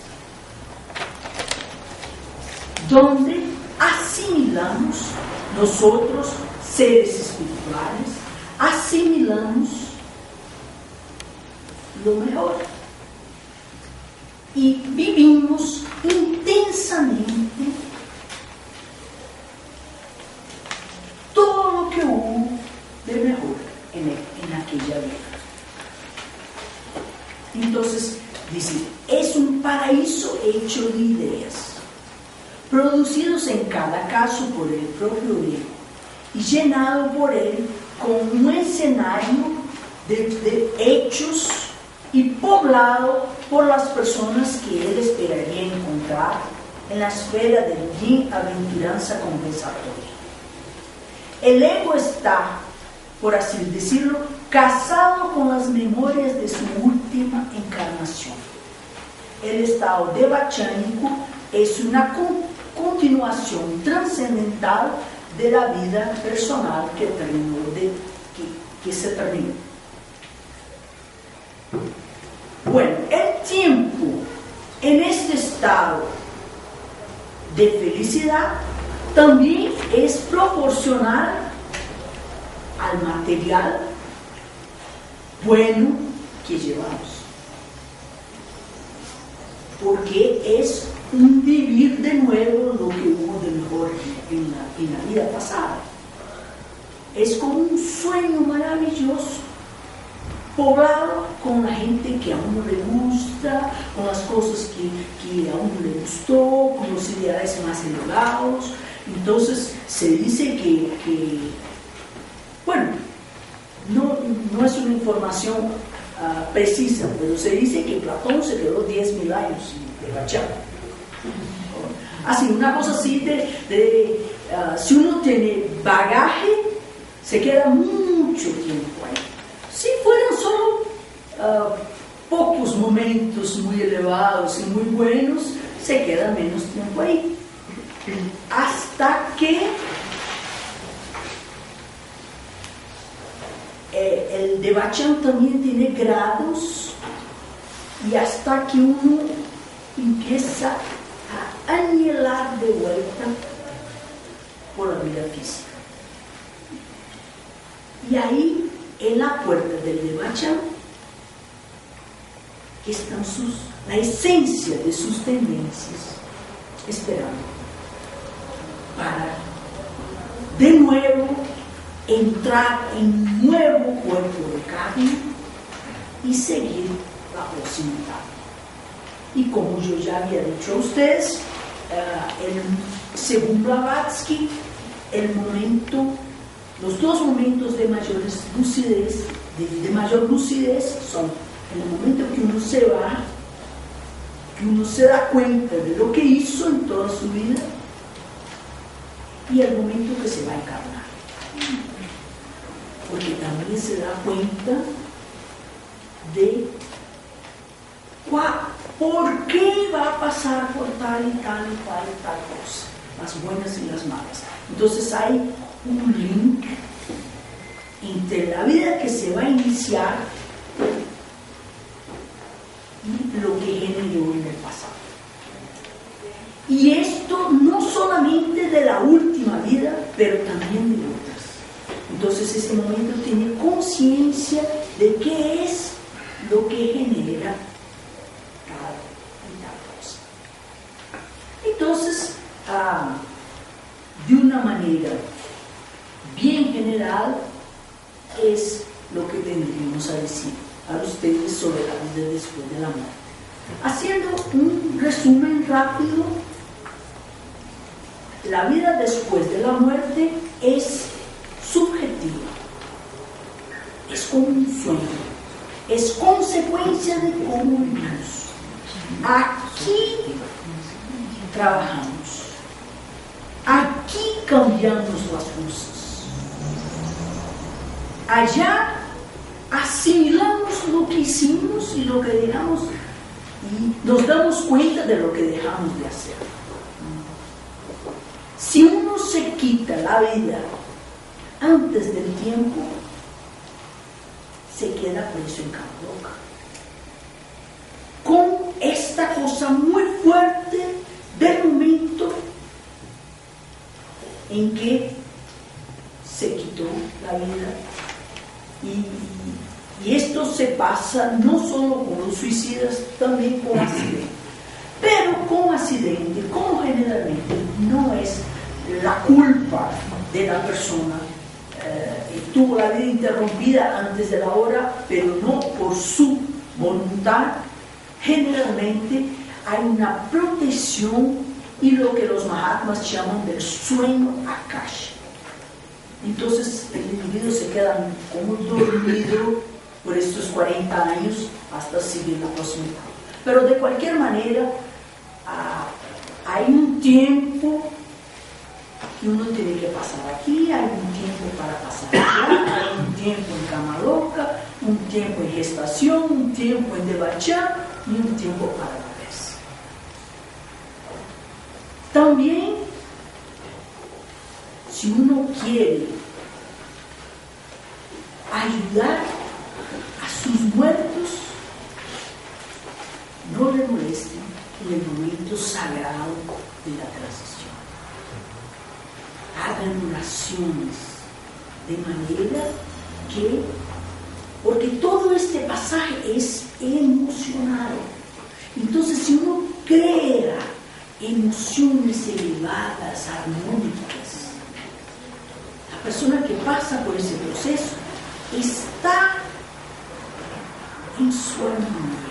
[SPEAKER 2] donde asimilamos nosotros, seres espirituales, asimilamos lo mejor y vivimos intensamente todo lo que hubo de mejor en aquella vida. Entonces, dice, es un paraíso hecho de ideas, producidos en cada caso por el propio ego y llenado por él con un escenario de hechos y poblado por las personas que él esperaría encontrar en la esfera del bienaventuranza compensatoria. El ego está, por así decirlo, casado con las memorias de su última encarnación. El estado devachánico es una continuación trascendental de la vida personal que se terminó. Bueno, el tiempo en este estado de felicidad también es proporcional al material bueno que llevamos, porque es un vivir de nuevo lo que hubo de mejor en la vida pasada. Es como un sueño maravilloso, poblado con la gente que a uno le gusta, con las cosas que a uno le gustó, con los ideales más elevados. Entonces se dice que bueno, no es una información precisa, pero se dice que Platón se quedó 10.000 años de Devachan. Así, una cosa así si uno tiene bagaje, se queda mucho tiempo ahí. Si fueran solo pocos momentos muy elevados y muy buenos, se queda menos tiempo ahí. Hasta que el Devachan también tiene grados, y hasta que uno empieza a anhelar de vuelta por la vida física. Y ahí, en la puerta del Devachan, están la esencia de sus tendencias, esperando para de nuevo entrar en un nuevo cuerpo de carne y seguir la próxima etapa. Y como yo ya había dicho a ustedes, según Blavatsky, los dos momentos de mayor lucidez son el momento que uno se va, que uno se da cuenta de lo que hizo en toda su vida, y el momento que se va a encarnar, porque también se da cuenta de por qué va a pasar por tal y tal y tal y tal cosa, las buenas y las malas. Entonces hay un link entre la vida que se va a iniciar y lo que generó en el pasado. Y esto no solamente de la última vida, pero también de otras. Entonces ese momento tiene conciencia de qué es lo que genera cada y tal cosa. Entonces, de una manera bien general, es lo que tendríamos a decir a ustedes sobre la vida después de la muerte. Haciendo un resumen rápido, la vida después de la muerte es subjetiva, es como un sueño, es consecuencia de cómo vivimos. Aquí trabajamos, aquí cambiamos las cosas, allá asimilamos lo que hicimos y lo que dejamos, y nos damos cuenta de lo que dejamos de hacer. Si uno se quita la vida antes del tiempo, queda preso en Camaroca. Con esta cosa muy fuerte del momento en que se quitó la vida. Y esto se pasa no solo con los suicidas, también con accidentes. Pero con accidente, como generalmente no es la culpa de la persona, tuvo la vida interrumpida antes de la hora, pero no por su voluntad, generalmente hay una protección y lo que los Mahatmas llaman del sueño akasha. Entonces el individuo se queda como dormido por estos 40 años hasta seguir la próxima etapa. Pero de cualquier manera, hay un tiempo que uno tiene que pasar aquí, hay un tiempo para pasar allá, hay un tiempo en Camaroca, un tiempo en gestación, un tiempo en Devachá y un tiempo para la vez. También, si uno quiere ayudar a sus muertos, no le molesten en el momento sagrado de la transición. Hagan oraciones de manera que, porque todo este pasaje es emocional, entonces si uno crea emociones elevadas, armónicas, la persona que pasa por ese proceso está en su armonía.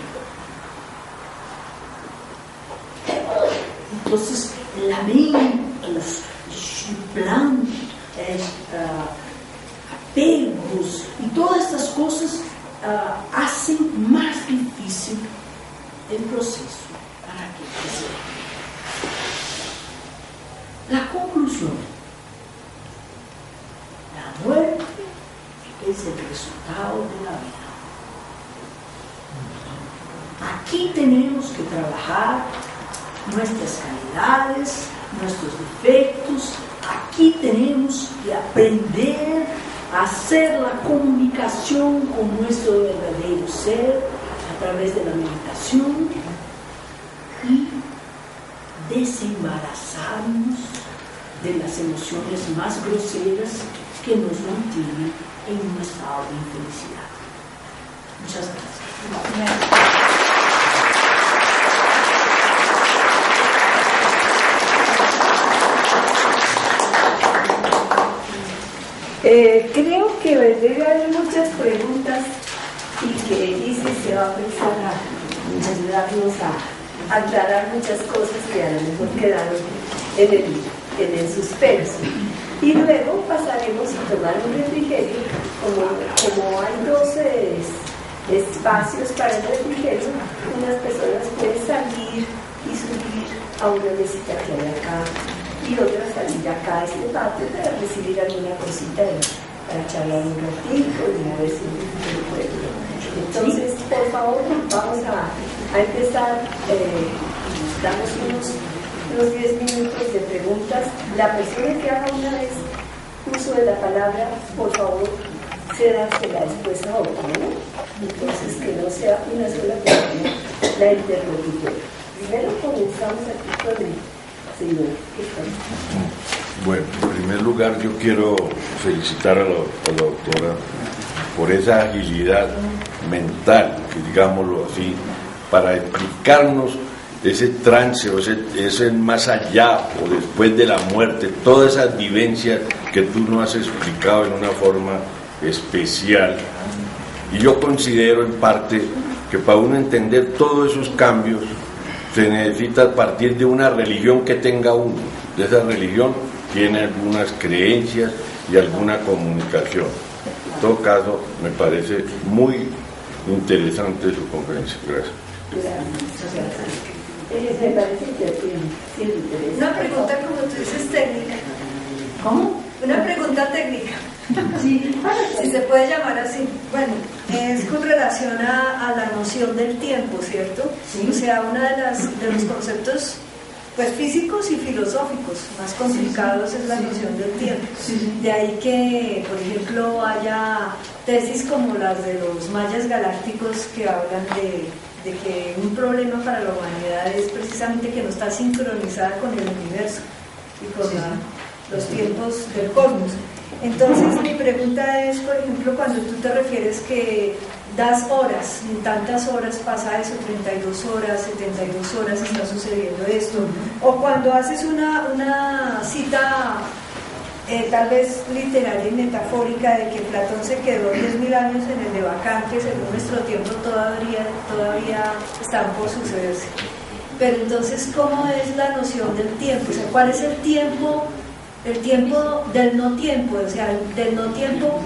[SPEAKER 2] Entonces, lamentos, apegos y todas estas cosas hacen más difícil el proceso para que se haga. La conclusión: la muerte es el resultado de la vida. Aquí tenemos que trabajar nuestras calidades, nuestros defectos. Aquí tenemos que aprender a hacer la comunicación con nuestro verdadero ser a través de la meditación y desembarazarnos de las emociones más groseras que nos mantienen en un estado de infelicidad. Muchas gracias.
[SPEAKER 3] Creo que debe haber muchas preguntas y que Isis se va a prestar a ayudarnos a aclarar muchas cosas que a lo mejor quedaron en el suspenso. Y luego pasaremos a tomar un refrigerio. Como hay 12 espacios para el refrigerio, unas personas pueden salir y subir a una mesita que hay acá y otras salir acá a este patio para recibir alguna cosita para charlar un ratito y a ver si se puede. Entonces, por favor, vamos a empezar. Damos unos 10 minutos de preguntas. La persona que haga una vez uso de la palabra, por favor, cédasela después a otra, ¿no? Entonces, que no sea una sola persona la interlocutora. Primero comenzamos aquí con el señor.
[SPEAKER 1] Bueno, en primer lugar yo quiero felicitar a la doctora por esa agilidad mental, digámoslo así, para explicarnos ese trance o ese más allá o después de la muerte, todas esas vivencias que tú nos has explicado en una forma especial. Y yo considero en parte que para uno entender todos esos cambios se necesita partir de una religión que tenga uno. De esa religión tiene algunas creencias y alguna comunicación. En todo caso, me parece muy interesante su conferencia. Gracias.
[SPEAKER 3] Me parece que tiene interés.
[SPEAKER 4] Una pregunta, como tú dices, técnica.
[SPEAKER 2] ¿Cómo?
[SPEAKER 4] Una pregunta técnica.
[SPEAKER 2] Sí.
[SPEAKER 4] Si se puede llamar así. Bueno, es con relación a la noción del tiempo, ¿cierto?
[SPEAKER 2] Sí.
[SPEAKER 4] O sea, uno de los conceptos pues físicos y filosóficos más complicados es la noción del tiempo.
[SPEAKER 2] Sí.
[SPEAKER 4] De ahí que, por ejemplo, haya tesis como las de los mayas galácticos que hablan de que un problema para la humanidad es precisamente que no está sincronizada con el universo y con los tiempos del cosmos. Entonces mi pregunta es, por ejemplo, cuando tú te refieres que das horas, en tantas horas pasa eso, 32 horas, 72 horas está sucediendo esto, o cuando haces una cita tal vez literaria y metafórica de que Platón se quedó 10.000 años en el de Bacán, que según nuestro tiempo todavía están por sucederse. Pero entonces, ¿cómo es la noción del tiempo? O sea, ¿cuál es el tiempo del no tiempo? O sea, del no tiempo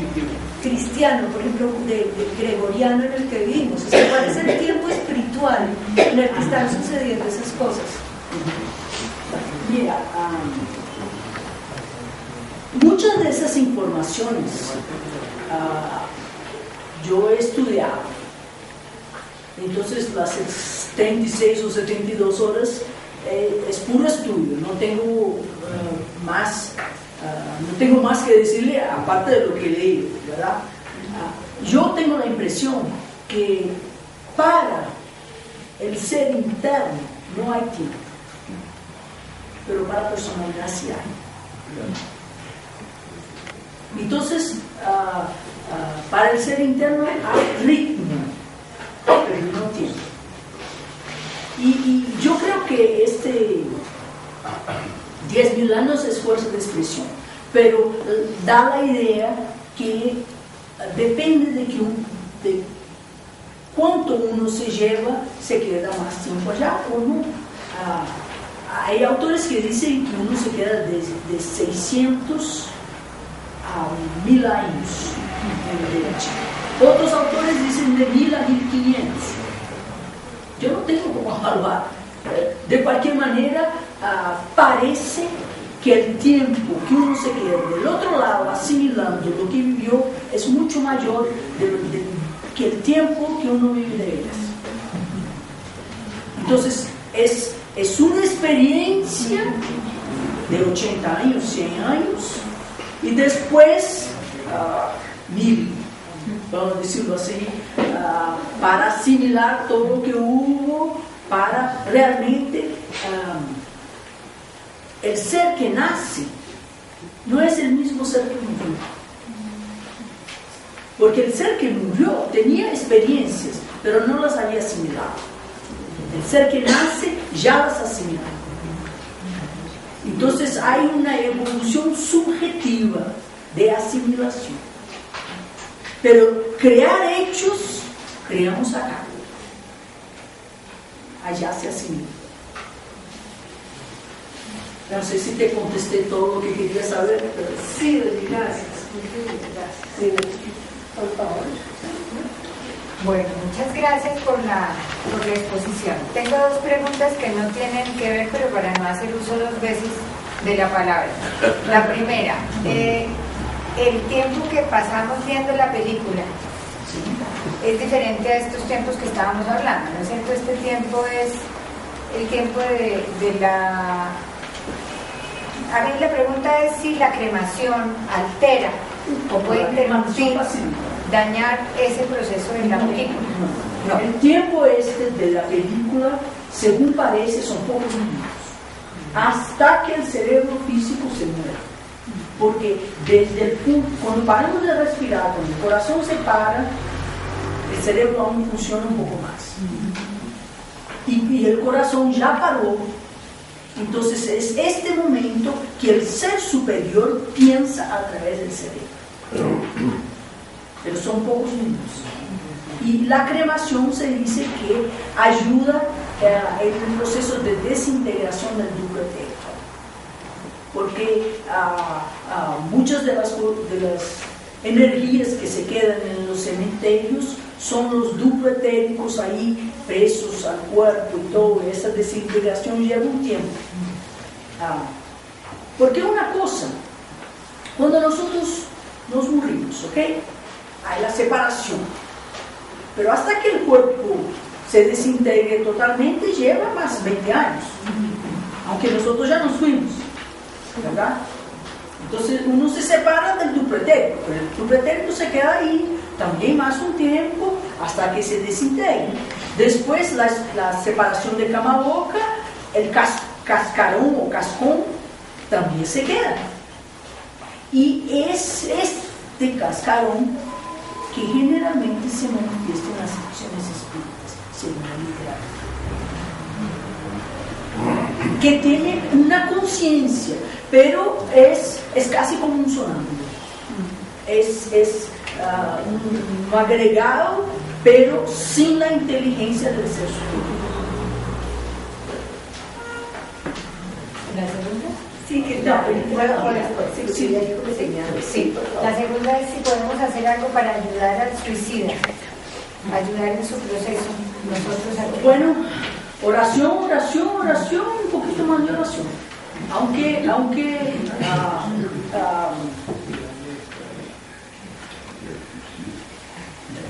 [SPEAKER 4] cristiano, por ejemplo, del gregoriano en el que vivimos. O sea, ¿cuál es el tiempo espiritual en el que están sucediendo esas cosas?
[SPEAKER 2] Mira, muchas de esas informaciones yo he estudiado, entonces las 76 o 72 horas es puro estudio, no tengo más que decirle aparte de lo que he leído, ¿verdad? Yo tengo la impresión que para el ser interno no hay tiempo, pero para la personalidad sí hay. Entonces, para el ser interno hay ritmo, pero no tiempo. Y yo creo que 10.000 años es fuerza de expresión, pero da la idea que depende de cuánto uno se lleva, se queda más tiempo allá o no. Hay autores que dicen que uno se queda de 600 a 1.000 años en el derecho. Otros autores dicen de 1.000 a 1.500. Yo no tengo cómo evaluar. De cualquier manera, parece que el tiempo que uno se queda del otro lado asimilando lo que vivió es mucho mayor que el tiempo que uno vive de ellas. Entonces, es una experiencia de 80 años, 100 años, y después 1.000, vamos a decirlo así, para asimilar todo lo que hubo, para realmente el ser que nace no es el mismo ser que murió, porque el ser que murió tenía experiencias, pero no las había asimilado. El ser que nace ya las asimila. Entonces hay una evolución subjetiva de asimilación. Pero crear hechos, creamos acá. Allá se asimila. No sé si te contesté todo lo que querías saber, pero...
[SPEAKER 3] Sí, gracias. Sí, por favor.
[SPEAKER 5] Bueno, muchas gracias por la exposición. Tengo dos preguntas que no tienen que ver, pero para no hacer uso dos veces de la palabra. La primera, el tiempo que pasamos viendo la película es diferente a estos tiempos que estábamos hablando, ¿no es cierto? Este tiempo es el tiempo de la... A mí la pregunta es si la cremación altera o puede interrumpir, dañar ese proceso de la película.
[SPEAKER 2] No. El tiempo de la película, según parece, son pocos minutos, hasta que el cerebro físico se muere. Porque desde el punto, cuando paramos de respirar, cuando el corazón se para, el cerebro aún funciona un poco más. Y el corazón ya paró. Entonces es este momento que el ser superior piensa a través del cerebro. Pero son pocos minutos. Y la cremación se dice que ayuda en el proceso de desintegración del duplo etérico, porque muchas de las energías que se quedan en los cementerios son los duplo etéricos ahí presos al cuerpo y todo. Esa desintegración lleva un tiempo. Porque una cosa, cuando nosotros nos morimos, ¿ok? Hay la separación, pero hasta que el cuerpo se desintegre totalmente lleva más 20 años, aunque nosotros ya nos fuimos, ¿verdad? Entonces uno se separa del dupletérico, pero el dupletérico se queda ahí también más un tiempo hasta que se desintegre. Después la separación de cama-boca, el cascarón o cascón también se queda. Y es este cascarón que generalmente se manifiesta en las secciones espíritas, según la literatura. Que tiene una conciencia, pero es casi como un sonámbulo. Es un agregado, pero sin la inteligencia del ser superior.
[SPEAKER 5] ¿La segunda?
[SPEAKER 3] Sí, que
[SPEAKER 5] No,
[SPEAKER 3] sí.
[SPEAKER 5] La segunda es si podemos hacer algo para ayudar al suicida, ayudar en su proceso, nosotros aquí.
[SPEAKER 2] Bueno, oración, un poquito más de oración. Aunque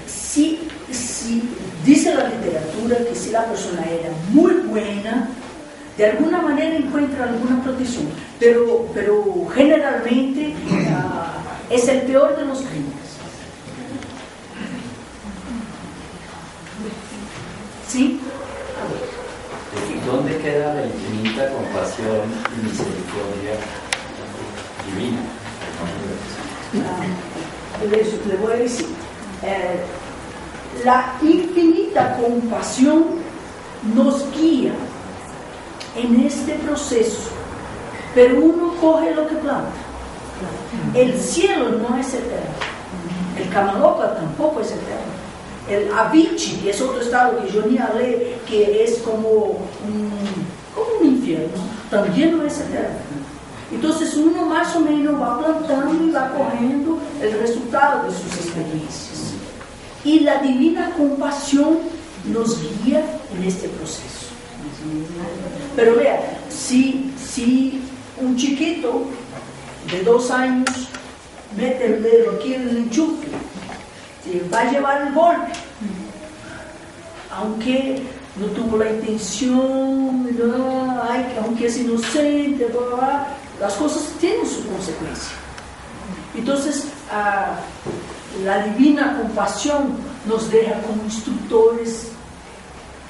[SPEAKER 2] sí, dice la literatura que si la persona era muy buena, de alguna manera encuentra alguna protección, pero generalmente es el peor de los crímenes. ¿Sí?
[SPEAKER 6] ¿Dónde queda la infinita compasión y misericordia divina?
[SPEAKER 2] Le voy a decir, la infinita compasión nos guía en este proceso, pero uno coge lo que planta. El cielo no es eterno, el Kama-loka tampoco es eterno, el Avicii, que es otro estado que yo ni hablé, que es como un infierno, también no es eterno. Entonces uno más o menos va plantando y va cogiendo el resultado de sus experiencias, y la divina compasión nos guía en este proceso. Pero vea, si un chiquito de 2 años mete el dedo aquí en el enchufe, va a llevar el golpe, aunque no tuvo la intención, aunque es inocente, las cosas tienen su consecuencia. Entonces la divina compasión nos deja como instructores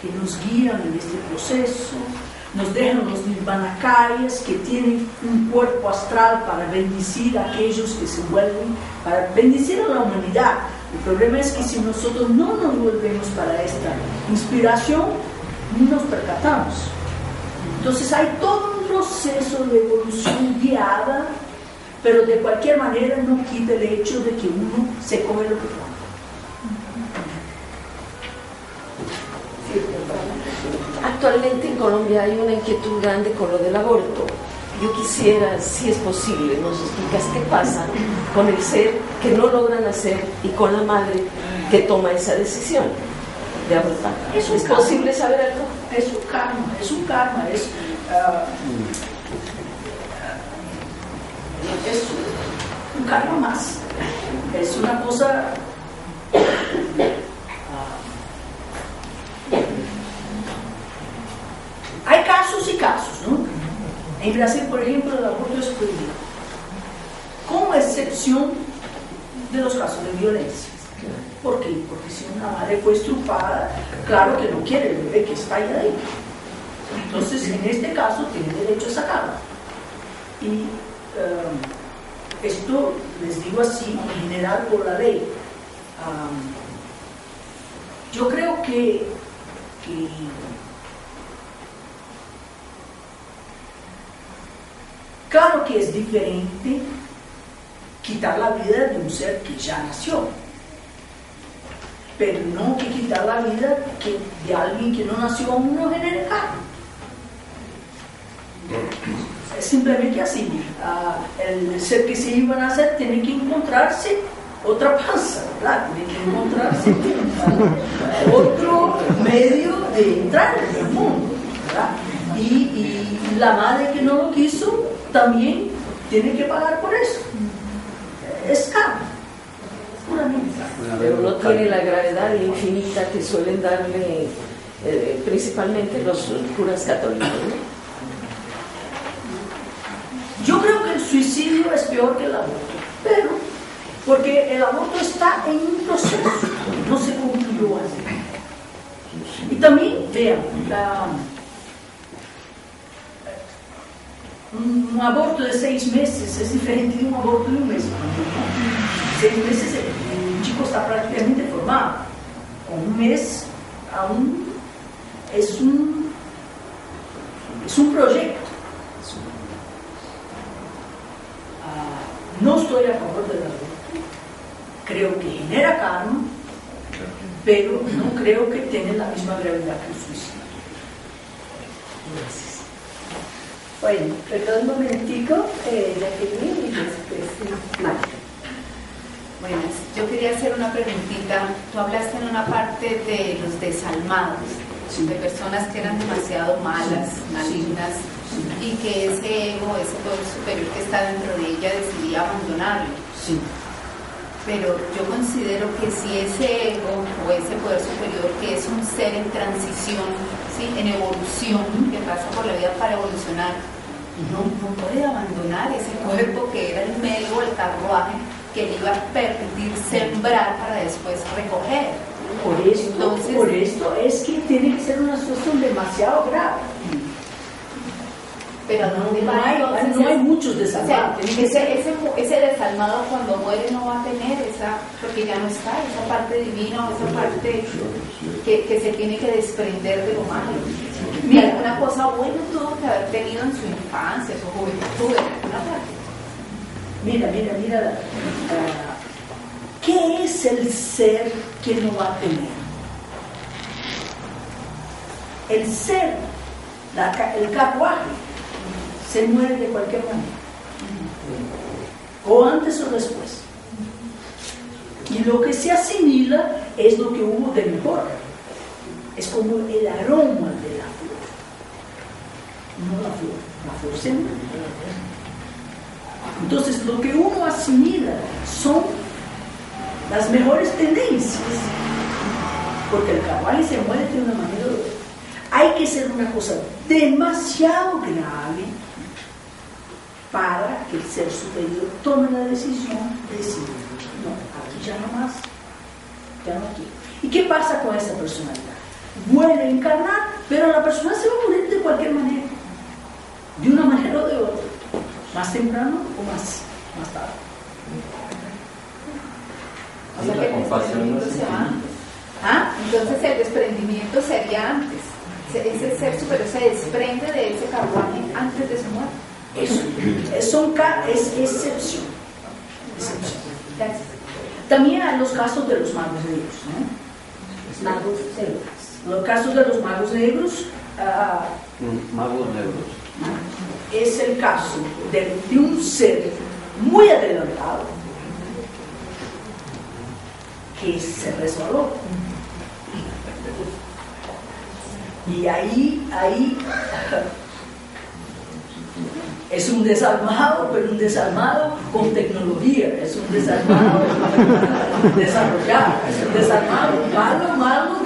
[SPEAKER 2] que nos guían en este proceso, nos dejan los nirvanakayas que tienen un cuerpo astral para bendecir a aquellos que se vuelven, para bendecir a la humanidad. El problema es que si nosotros no nos volvemos para esta inspiración, ni nos percatamos. Entonces hay todo un proceso de evolución guiada, pero de cualquier manera no quita el hecho de que uno se come lo que come.
[SPEAKER 7] Actualmente en Colombia hay una inquietud grande con lo del aborto. Yo quisiera, si es posible, nos explicas qué pasa con el ser que no logra nacer y con la madre que toma esa decisión de abortar. ¿Es posible saber algo?
[SPEAKER 2] Es un karma, es un karma más. Es una cosa. Hay casos y casos, ¿no? En Brasil, por ejemplo, el aborto es prohibido, con excepción de los casos de violencia. ¿Por qué? Porque si una madre fue estrupada, claro que no quiere el bebé que está ahí adentro. Entonces, en este caso, tiene derecho a sacarlo. Y esto les digo así, en general, por la ley. Yo creo que claro que es diferente quitar la vida de un ser que ya nació, pero no que quitar la vida de alguien que no nació aún no genera carne. Es simplemente así. El ser que se iba a nacer tiene que encontrarse otra panza, ¿verdad? Tiene que encontrarse otro medio de entrar en el mundo, ¿verdad? Y la madre que no lo quiso también tiene que pagar por eso. Es caro, puramente.
[SPEAKER 7] Pero no tiene la gravedad infinita que suelen darle principalmente los curas católicos, ¿no?
[SPEAKER 2] Yo creo que el suicidio es peor que el aborto, pero porque el aborto está en un proceso, no se concluyó así. Y también, vean, un aborto de 6 meses es diferente de un aborto de 1 mes. 6 meses el chico está prácticamente formado. Con 1 mes aún es un proyecto. No estoy a favor del aborto. Creo que genera karma, pero no creo que tenga la misma gravedad que el suicidio. Gracias.
[SPEAKER 3] Bueno, perdón un momentico, Jacqueline, y después Marta.
[SPEAKER 5] Bueno, yo quería hacer una preguntita. Tú hablaste en una parte de los desalmados, de personas que eran demasiado malas, malignas, y que ese ego, ese poder superior que está dentro de ella decidía abandonarlo.
[SPEAKER 2] Sí.
[SPEAKER 5] Pero yo considero que si ese ego o ese poder superior, que es un ser en transición, ¿sí?, en evolución, que pasa por la vida para evolucionar, no puede abandonar ese cuerpo que era el medio, el carruaje, que le iba a permitir sembrar para después recoger.
[SPEAKER 2] Por esto es que tiene que ser una situación demasiado grave.
[SPEAKER 5] Pero ¿dónde va?
[SPEAKER 2] No hay muchos desalmados.
[SPEAKER 5] O sea, ese desalmado cuando muere no va a tener esa, porque ya no está, esa parte divina o esa parte que se tiene que desprender de lo malo. Mira, alguna cosa buena tuvo que haber tenido en su infancia, su juventud, en alguna parte.
[SPEAKER 2] Mira, ¿qué es el ser que no va a tener? El ser, el carruaje, se muere de cualquier manera, o antes o después, y lo que se asimila es lo que hubo de mejor, es como el aroma de la flor, no la flor se muere. Entonces lo que uno asimila son las mejores tendencias, porque el carruaje se muere de una manera u otra. Hay que ser una cosa demasiado grave para que el ser superior tome la decisión de decir, no, aquí ya no más, ya no quiero. ¿Y qué pasa con esa personalidad? Vuelve a encarnar, pero la persona se va a morir de cualquier manera, de una manera o de otra, más temprano o más tarde.
[SPEAKER 5] O sea que el desprendimiento se va antes. Entonces el desprendimiento sería antes. Ese ser superior se desprende de ese carruaje antes de su muerte. Es excepción. También hay los casos de los magos negros, ¿no? Magos negros. Los casos de los magos negros.
[SPEAKER 6] Magos negros.
[SPEAKER 2] Es el caso de un ser muy adelantado que se resbaló. Y ahí es un desalmado, pero un desalmado con tecnología, es un desalmado desarrollado, es un desalmado malo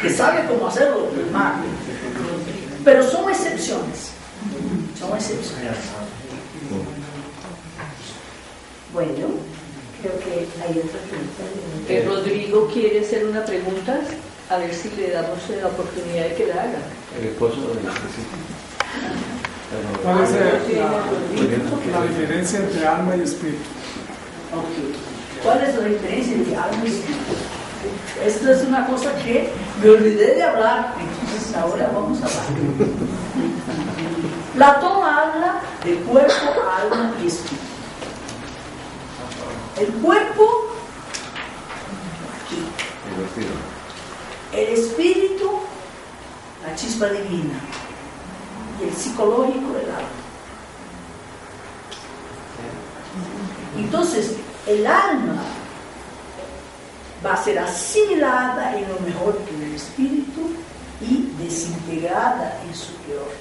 [SPEAKER 2] que sabe cómo hacerlo mal. Pero son excepciones.
[SPEAKER 3] Bueno, creo que hay otra pregunta.
[SPEAKER 8] Rodrigo quiere hacer una pregunta, a ver si le damos la oportunidad de que la haga.
[SPEAKER 6] El esposo de la
[SPEAKER 9] ¿Cuál es la diferencia entre alma y espíritu?
[SPEAKER 2] ¿Cuál es la diferencia entre alma y espíritu? Esto es una cosa que me olvidé de hablar, entonces ahora vamos a hablar. Platón habla de cuerpo, alma y espíritu. El cuerpo, aquí. El espíritu, la chispa divina. Y el psicológico, el alma. Entonces, el alma va a ser asimilada en lo mejor que el espíritu y desintegrada en su peor.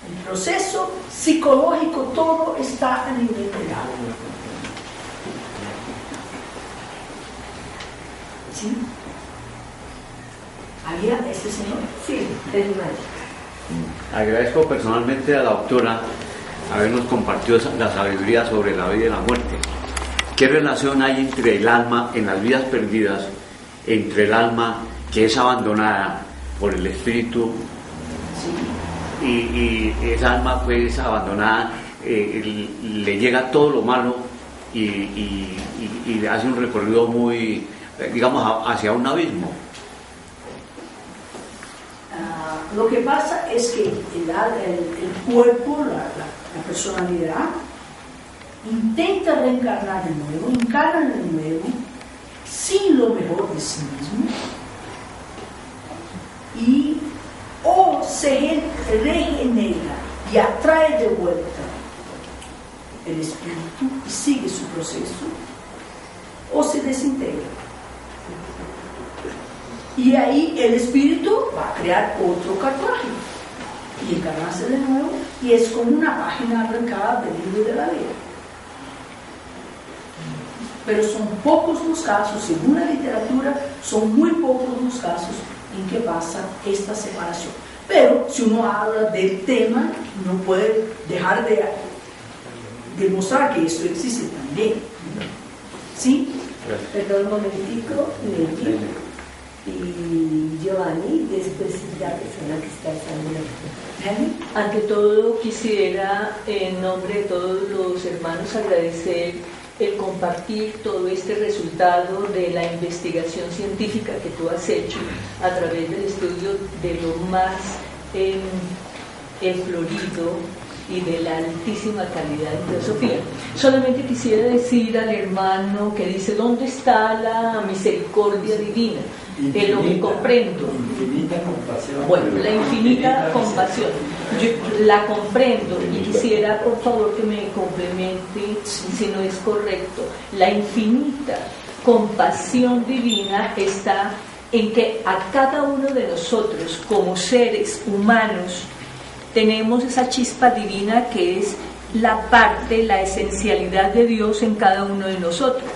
[SPEAKER 2] El proceso psicológico, todo está a nivel del alma. ¿Sí? ¿Había este señor?
[SPEAKER 3] Sí, es mágico.
[SPEAKER 10] Agradezco personalmente a la doctora habernos compartido la sabiduría sobre la vida y la muerte. ¿Qué relación hay entre el alma en las vidas perdidas, entre el alma que es abandonada por el espíritu y esa alma pues abandonada le llega todo lo malo y hace un recorrido muy, digamos, hacia un abismo?
[SPEAKER 2] Lo que pasa es que el cuerpo, la personalidad, intenta reencarnar de nuevo, encarna de nuevo, sin lo mejor de sí mismo, y o se regenera y atrae de vuelta el espíritu y sigue su proceso, o se desintegra. Y ahí el espíritu va a crear otro carruaje y encarnarse de nuevo, y es como una página arrancada del libro de la vida. Pero son pocos los casos, según la literatura, son muy pocos los casos en que pasa esta separación. Pero si uno habla del tema, no puede dejar de demostrar que esto existe también. ¿Sí?
[SPEAKER 3] Perdón un momentico, Nelly y Giovanni, después la persona que está hablando.
[SPEAKER 8] Ante todo quisiera, en nombre de todos los hermanos, agradecer el compartir todo este resultado de la investigación científica que tú has hecho a través del estudio de lo más florido y de la altísima calidad de filosofía. Solamente quisiera decir al hermano que dice, ¿dónde está la misericordia divina? En lo que comprendo.
[SPEAKER 6] Infinita compasión.
[SPEAKER 8] Bueno, la infinita compasión. Yo la comprendo y quisiera, por favor, que me complemente si no es correcto. La infinita compasión divina está en que a cada uno de nosotros, como seres humanos, tenemos esa chispa divina que es la parte, la esencialidad de Dios en cada uno de nosotros.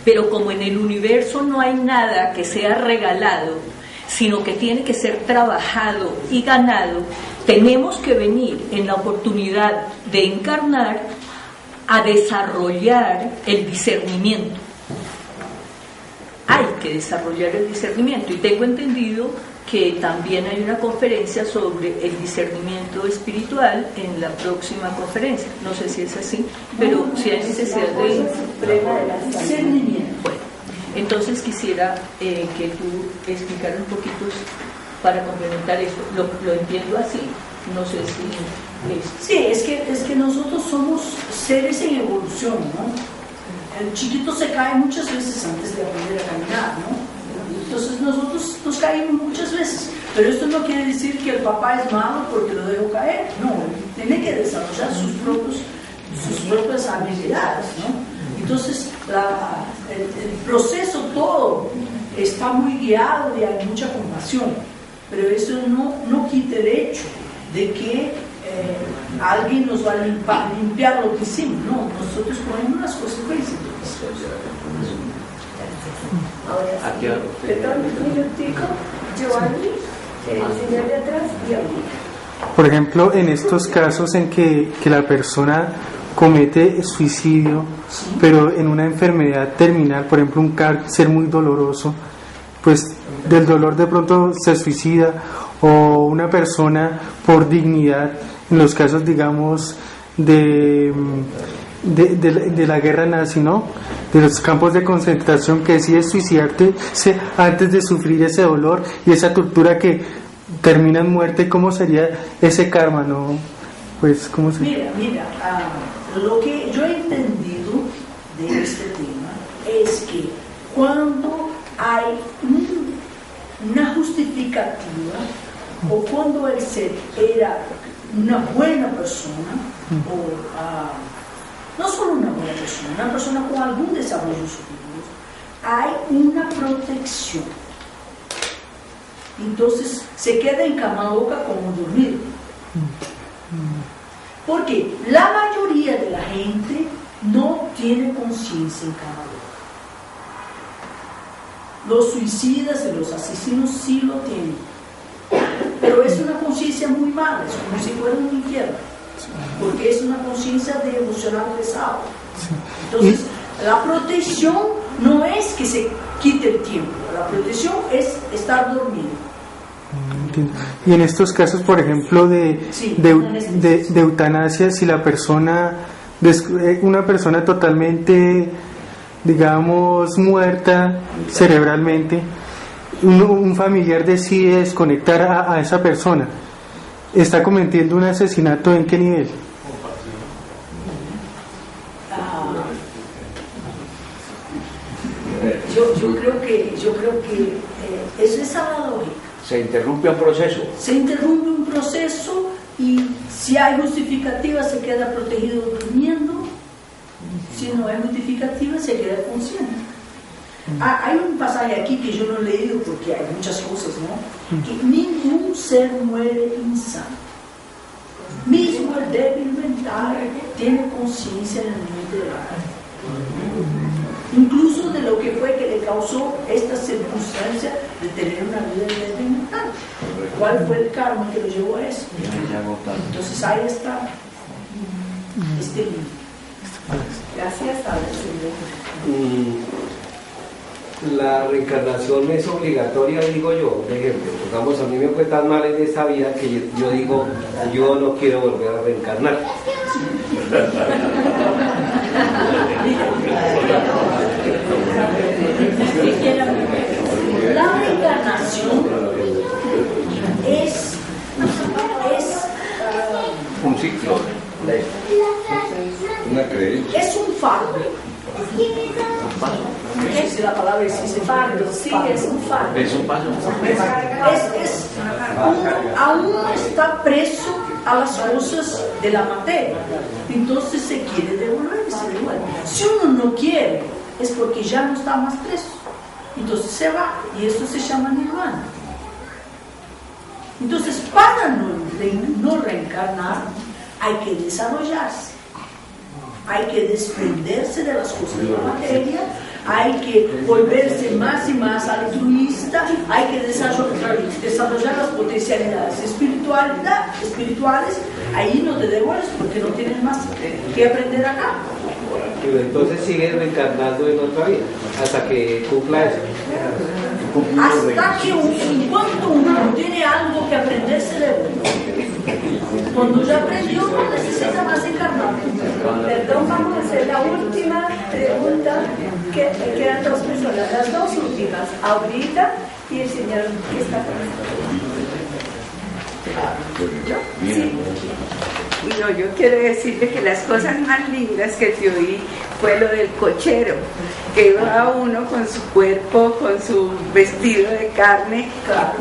[SPEAKER 8] Pero como en el universo no hay nada que sea regalado, sino que tiene que ser trabajado y ganado, tenemos que venir en la oportunidad de encarnar a desarrollar el discernimiento. Hay que desarrollar el discernimiento, y tengo entendido que también hay una conferencia sobre el discernimiento espiritual en la próxima conferencia. No sé si es así, pero si hay necesidad de discernimiento. Bueno, entonces quisiera que tú explicaras un poquito para complementar esto. Lo entiendo así, no sé si es...
[SPEAKER 2] Sí, es que nosotros somos seres en evolución, ¿no? El chiquito se cae muchas veces antes de aprender a caminar, ¿no? Entonces nosotros nos caímos muchas veces, pero esto no quiere decir que el papá es malo porque lo dejó caer, no, tiene que desarrollar sus propias habilidades, ¿no? Entonces el proceso todo está muy guiado y hay mucha compasión, pero eso no quita el hecho de que alguien nos va a limpiar lo que hicimos, no, nosotros ponemos las consecuencias.
[SPEAKER 3] Ahora, perdón, un minutico, Giovanni, el señor de atrás y ahorita.
[SPEAKER 11] Por ejemplo, en estos casos en que la persona comete suicidio, pero en una enfermedad terminal, por ejemplo un cáncer muy doloroso, pues del dolor de pronto se suicida, o una persona por dignidad, en los casos digamos de la guerra nazi, ¿no? De los campos de concentración, que decide suicidarse antes de sufrir ese dolor y esa tortura que termina en muerte. ¿Cómo sería ese karma, no? Pues, ¿cómo se...?
[SPEAKER 2] Mira, lo que yo he entendido de este tema es que cuando hay una justificativa, o cuando el ser era una buena persona, o no solo una buena persona, una persona con algún desarrollo superior, hay una protección. Entonces se queda en cama loca como dormido. Porque la mayoría de la gente no tiene conciencia en cama loca. Los suicidas y los asesinos sí lo tienen, pero es una conciencia muy mala, es como si fuera un infierno. porque es una conciencia de emocional pesado. Entonces, la protección no es que se quite el tiempo, la protección es estar dormido.
[SPEAKER 11] Entiendo. Y en estos casos, por ejemplo, de eutanasia, si la persona, una persona totalmente, digamos, muerta cerebralmente, un familiar decide desconectar a esa persona, ¿está cometiendo un asesinato en qué nivel?
[SPEAKER 2] Yo creo que eso es la lógica.
[SPEAKER 10] Se interrumpe un proceso.
[SPEAKER 2] Se interrumpe un proceso y si hay justificativa se queda protegido durmiendo, si no hay justificativa se queda consciente. Hay un pasaje aquí que yo no he leído porque hay muchas cosas, ¿no? Que ningún ser muere insano. Mismo el débil mental tiene conciencia en el límite de la vida. Incluso de lo que fue que le causó esta circunstancia de tener una vida de débil mental. ¿Cuál fue el karma que lo llevó a eso? Entonces ahí está este libro.
[SPEAKER 3] Gracias a Dios.
[SPEAKER 12] La reencarnación es obligatoria, digo yo. Por ejemplo, digamos, a mí me fue tan mal en esta vida que yo digo, yo no quiero volver a reencarnar.
[SPEAKER 2] La reencarnación es
[SPEAKER 10] un ciclo,
[SPEAKER 1] una creencia.
[SPEAKER 2] Es un fardo. No sé si la palabra existe. Fardo, sí, es un fardo.
[SPEAKER 10] Es un paso.
[SPEAKER 2] Aún está preso a las cosas de la materia. Entonces se quiere devolver y se devuelve. Si uno no quiere, es porque ya no está más preso. Entonces se va y esto se llama nirvana. Entonces, para no reencarnar, hay que desarrollarse. Hay que desprenderse de las cosas de la materia, hay que volverse más y más altruista, hay que desarrollar las potencialidades espirituales. Ahí no te devuelves porque no tienes más que aprender acá.
[SPEAKER 12] Pero entonces sigues reencarnando en otra vida hasta que cumpla eso.
[SPEAKER 2] Hasta que en cuanto uno tiene algo que aprender, se devuelve. Cuando ya aprendió, no necesita más encarnar.
[SPEAKER 3] Perdón, vamos a hacer la última pregunta. Quedan dos personas, las dos últimas, Aurita y el señor que está con nosotros. Sí. No, yo quiero decirle que las cosas más lindas que te oí fue lo del cochero, que va uno con su cuerpo, con su vestido de carne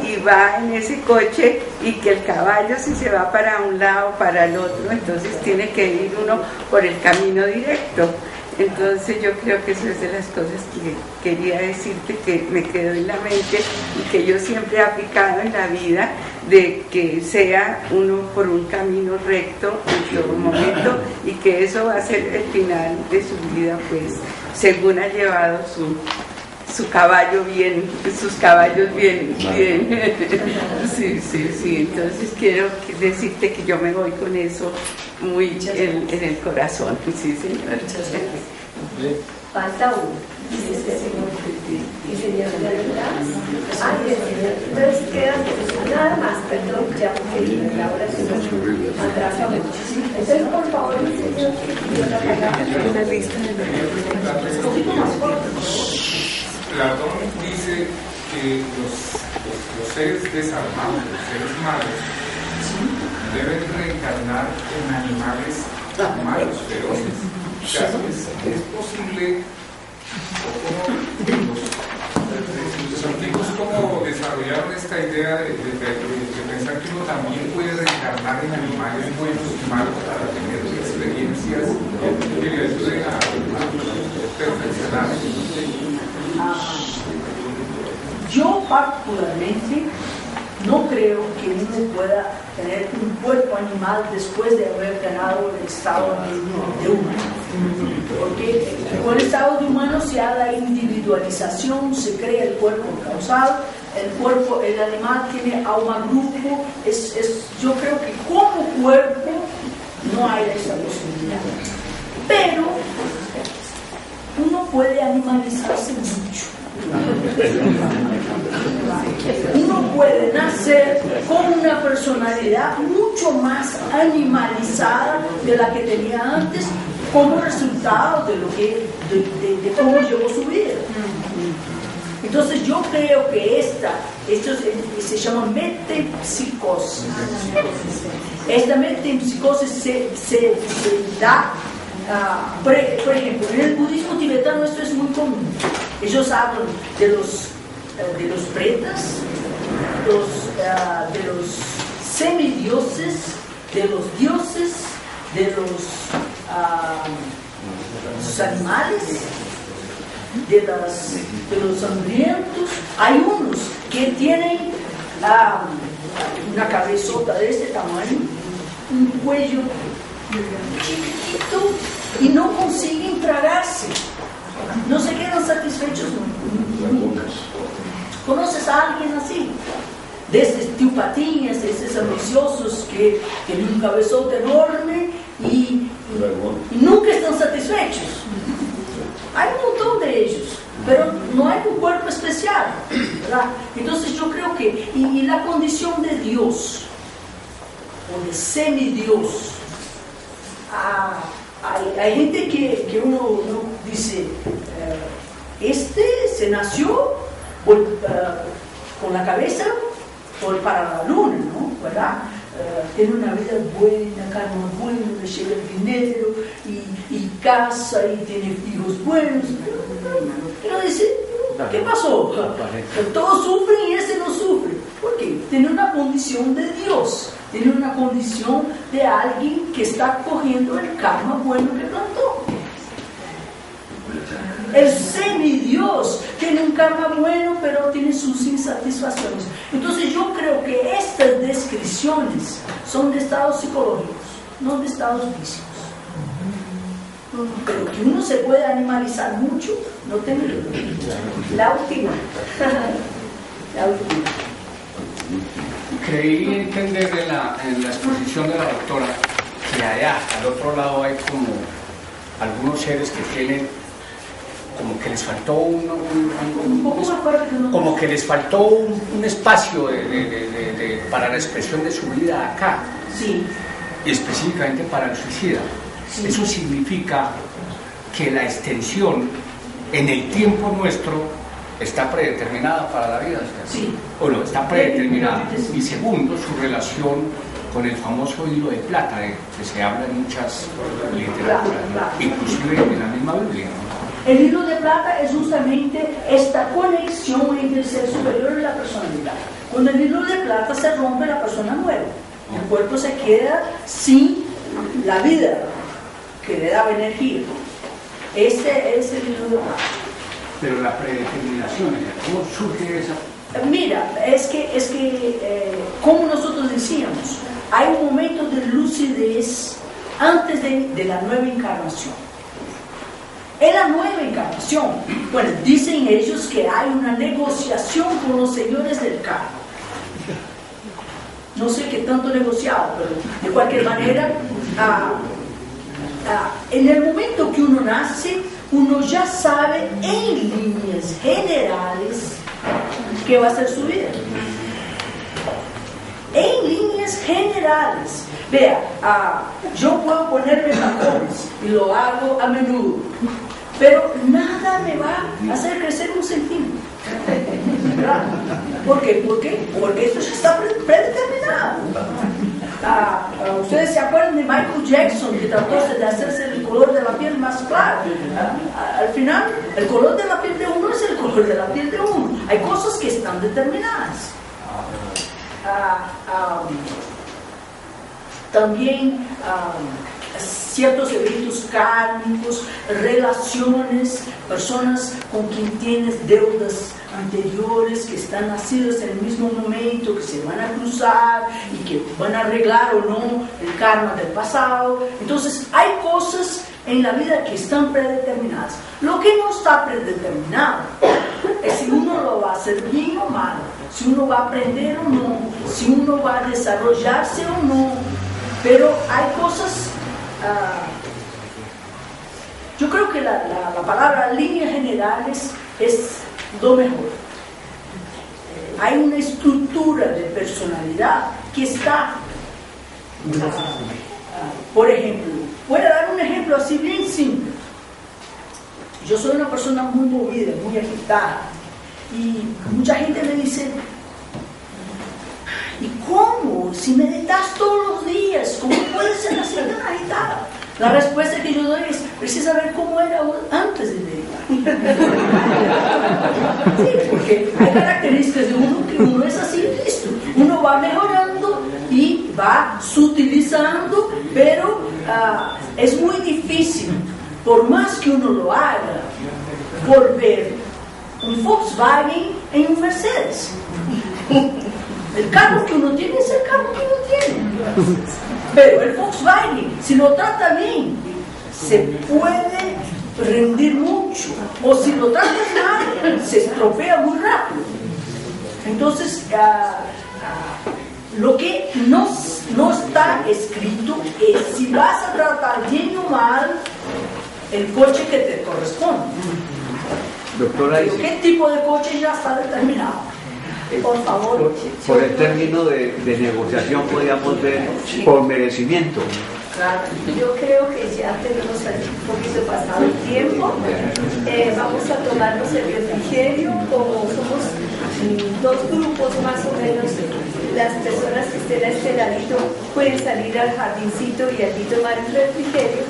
[SPEAKER 3] y va en ese coche, y que el caballo, si se va para un lado o para el otro, entonces tiene que ir uno por el camino directo. Entonces yo creo que eso es de las cosas que quería decirte, que me quedó en la mente y que yo siempre he aplicado en la vida, de que sea uno por un camino recto en todo momento, y que eso va a ser el final de su vida, pues según ha llevado su caballo bien, sus caballos bien. Sí, entonces quiero decirte que yo me voy con eso muy en el corazón. Sí, señor. Falta uno. Y señor de atrás. Entonces queda nada más, perdón, ya porque la hora se nos atrasa mucho. Entonces, por favor, señor, una lista de
[SPEAKER 13] Platón dice que los seres desarmados, los seres malos, deben reencarnar en animales malos, feroces. O sea, es posible, los antiguos como desarrollaron esta idea de pensar que uno también puede reencarnar en animales buenos y malos para tener experiencias que le ayuden a perfeccionar.
[SPEAKER 2] Yo particularmente no creo que uno pueda tener un cuerpo animal después de haber ganado el estado de humano, porque con el estado de humano se da la individualización, se crea el cuerpo causal, el animal tiene alma grupo, yo creo que como cuerpo no hay esa posibilidad. Pero uno puede animalizarse mucho. Uno puede nacer con una personalidad mucho más animalizada de la que tenía antes como resultado de cómo llevó su vida. Entonces yo creo que esto se llama metempsicosis. Esta metempsicosis se da, por ejemplo, en el budismo tibetano esto es muy común. Ellos hablan de los pretas, de los semidioses, de los dioses, de los animales, de los hambrientos. Hay unos que tienen una cabezota de este tamaño, un cuello chiquitito y no consiguen tragarse, no se quedan satisfechos nunca. ¿Conoces a alguien así? De esos tiupatíes, de esos ambiciosos que tienen un cabezote enorme y nunca están satisfechos. Hay un montón de ellos, pero no hay un cuerpo especial, ¿verdad? Entonces yo creo que, y la condición de Dios, o de semidios, hay gente que uno dice, se nació con la cabeza para la luna, ¿no? ¿Verdad? Tiene una vida buena, carne buena, le llega el dinero y casa y tiene hijos buenos. Y uno dice, ¿qué pasó? Todos sufren y ese no sufre. ¿Por qué? Tiene una condición de Dios, tiene una condición de alguien que está cogiendo el karma bueno que plantó. El semidios tiene un karma bueno, pero tiene sus insatisfacciones. Entonces yo creo que estas descripciones son de estados psicológicos, no de estados físicos. Pero que uno se puede animalizar mucho, no tengo duda. La última. La última.
[SPEAKER 14] Creí entender en la exposición de la doctora que allá, al otro lado, hay como algunos seres que tienen, como que les faltó como que les faltó un espacio para la expresión de su vida acá.
[SPEAKER 2] Sí.
[SPEAKER 14] Y específicamente para el suicida. Sí. Eso significa que la extensión en el tiempo nuestro está predeterminada para la vida, ¿cierto?
[SPEAKER 2] Sí.
[SPEAKER 14] O no, está predeterminada. Y segundo, su relación con el famoso hilo de plata, que se habla en muchas literaturas, ¿no? Inclusive en la misma Biblia, ¿no?
[SPEAKER 2] El hilo de plata es justamente esta conexión entre el ser superior y la personalidad. Cuando el hilo de plata se rompe, la persona muere. El cuerpo se queda sin la vida que le daba energía. Este es el hilo de plata.
[SPEAKER 14] Pero la predeterminación, ¿cómo surge esa?
[SPEAKER 2] Mira, es que como nosotros decíamos, hay un momento de lucidez antes de la nueva encarnación. En la nueva encarnación, bueno, dicen ellos que hay una negociación con los señores del karma. No sé qué tanto negociado, pero de cualquier manera, en el momento que uno nace, uno ya sabe en líneas generales qué va a ser su vida. En líneas generales. Vea, yo puedo ponerme tacones y lo hago a menudo, pero nada me va a hacer crecer un centímetro. ¿Verdad? ¿Por qué? Porque esto ya está predeterminado. Ustedes se acuerdan de Michael Jackson, que trató de hacerse el color de la piel más claro. Al final, el color de la piel de uno es el color de la piel de uno. Hay cosas que están determinadas. También ciertos eventos kármicos, relaciones, personas con quien tienes deudas anteriores que están nacidas en el mismo momento, que se van a cruzar y que van a arreglar o no el karma del pasado. Entonces hay cosas en la vida que están predeterminadas. Lo que no está predeterminado es si uno lo va a hacer bien o mal, si uno va a aprender o no, si uno va a desarrollarse o no. Pero hay cosas yo creo que la palabra líneas generales es lo mejor. Hay una estructura de personalidad que está, por ejemplo, voy a dar un ejemplo así bien simple. Yo soy una persona muy movida, muy agitada, y mucha gente me dice, ¿y cómo? Si meditas todos los días, ¿cómo puedes ser así tan agitada? La respuesta que yo doy es, precisa saber cómo era antes de meditar. Sí, porque hay características de uno que uno es así, listo. Uno va mejorando y va sutilizando, pero es muy difícil, por más que uno lo haga, volver un Volkswagen en un Mercedes. El carro que uno tiene es el carro que uno tiene. Pero el Volkswagen, si lo trata bien, se puede rendir mucho. O si lo tratas mal, se estropea muy rápido. Entonces, lo que no está escrito es si vas a tratar bien o mal el coche que te corresponde.
[SPEAKER 10] Doctora,
[SPEAKER 2] ¿qué tipo de coche ya está determinado? Por favor.
[SPEAKER 10] Por el término de negociación podríamos ver por merecimiento.
[SPEAKER 3] Claro, yo creo que ya tenemos un poquito pasado el tiempo. Vamos a tomarnos el refrigerio. Como somos dos grupos más o menos, las personas que estén a este ladito pueden salir al jardincito y allí tomar el refrigerio.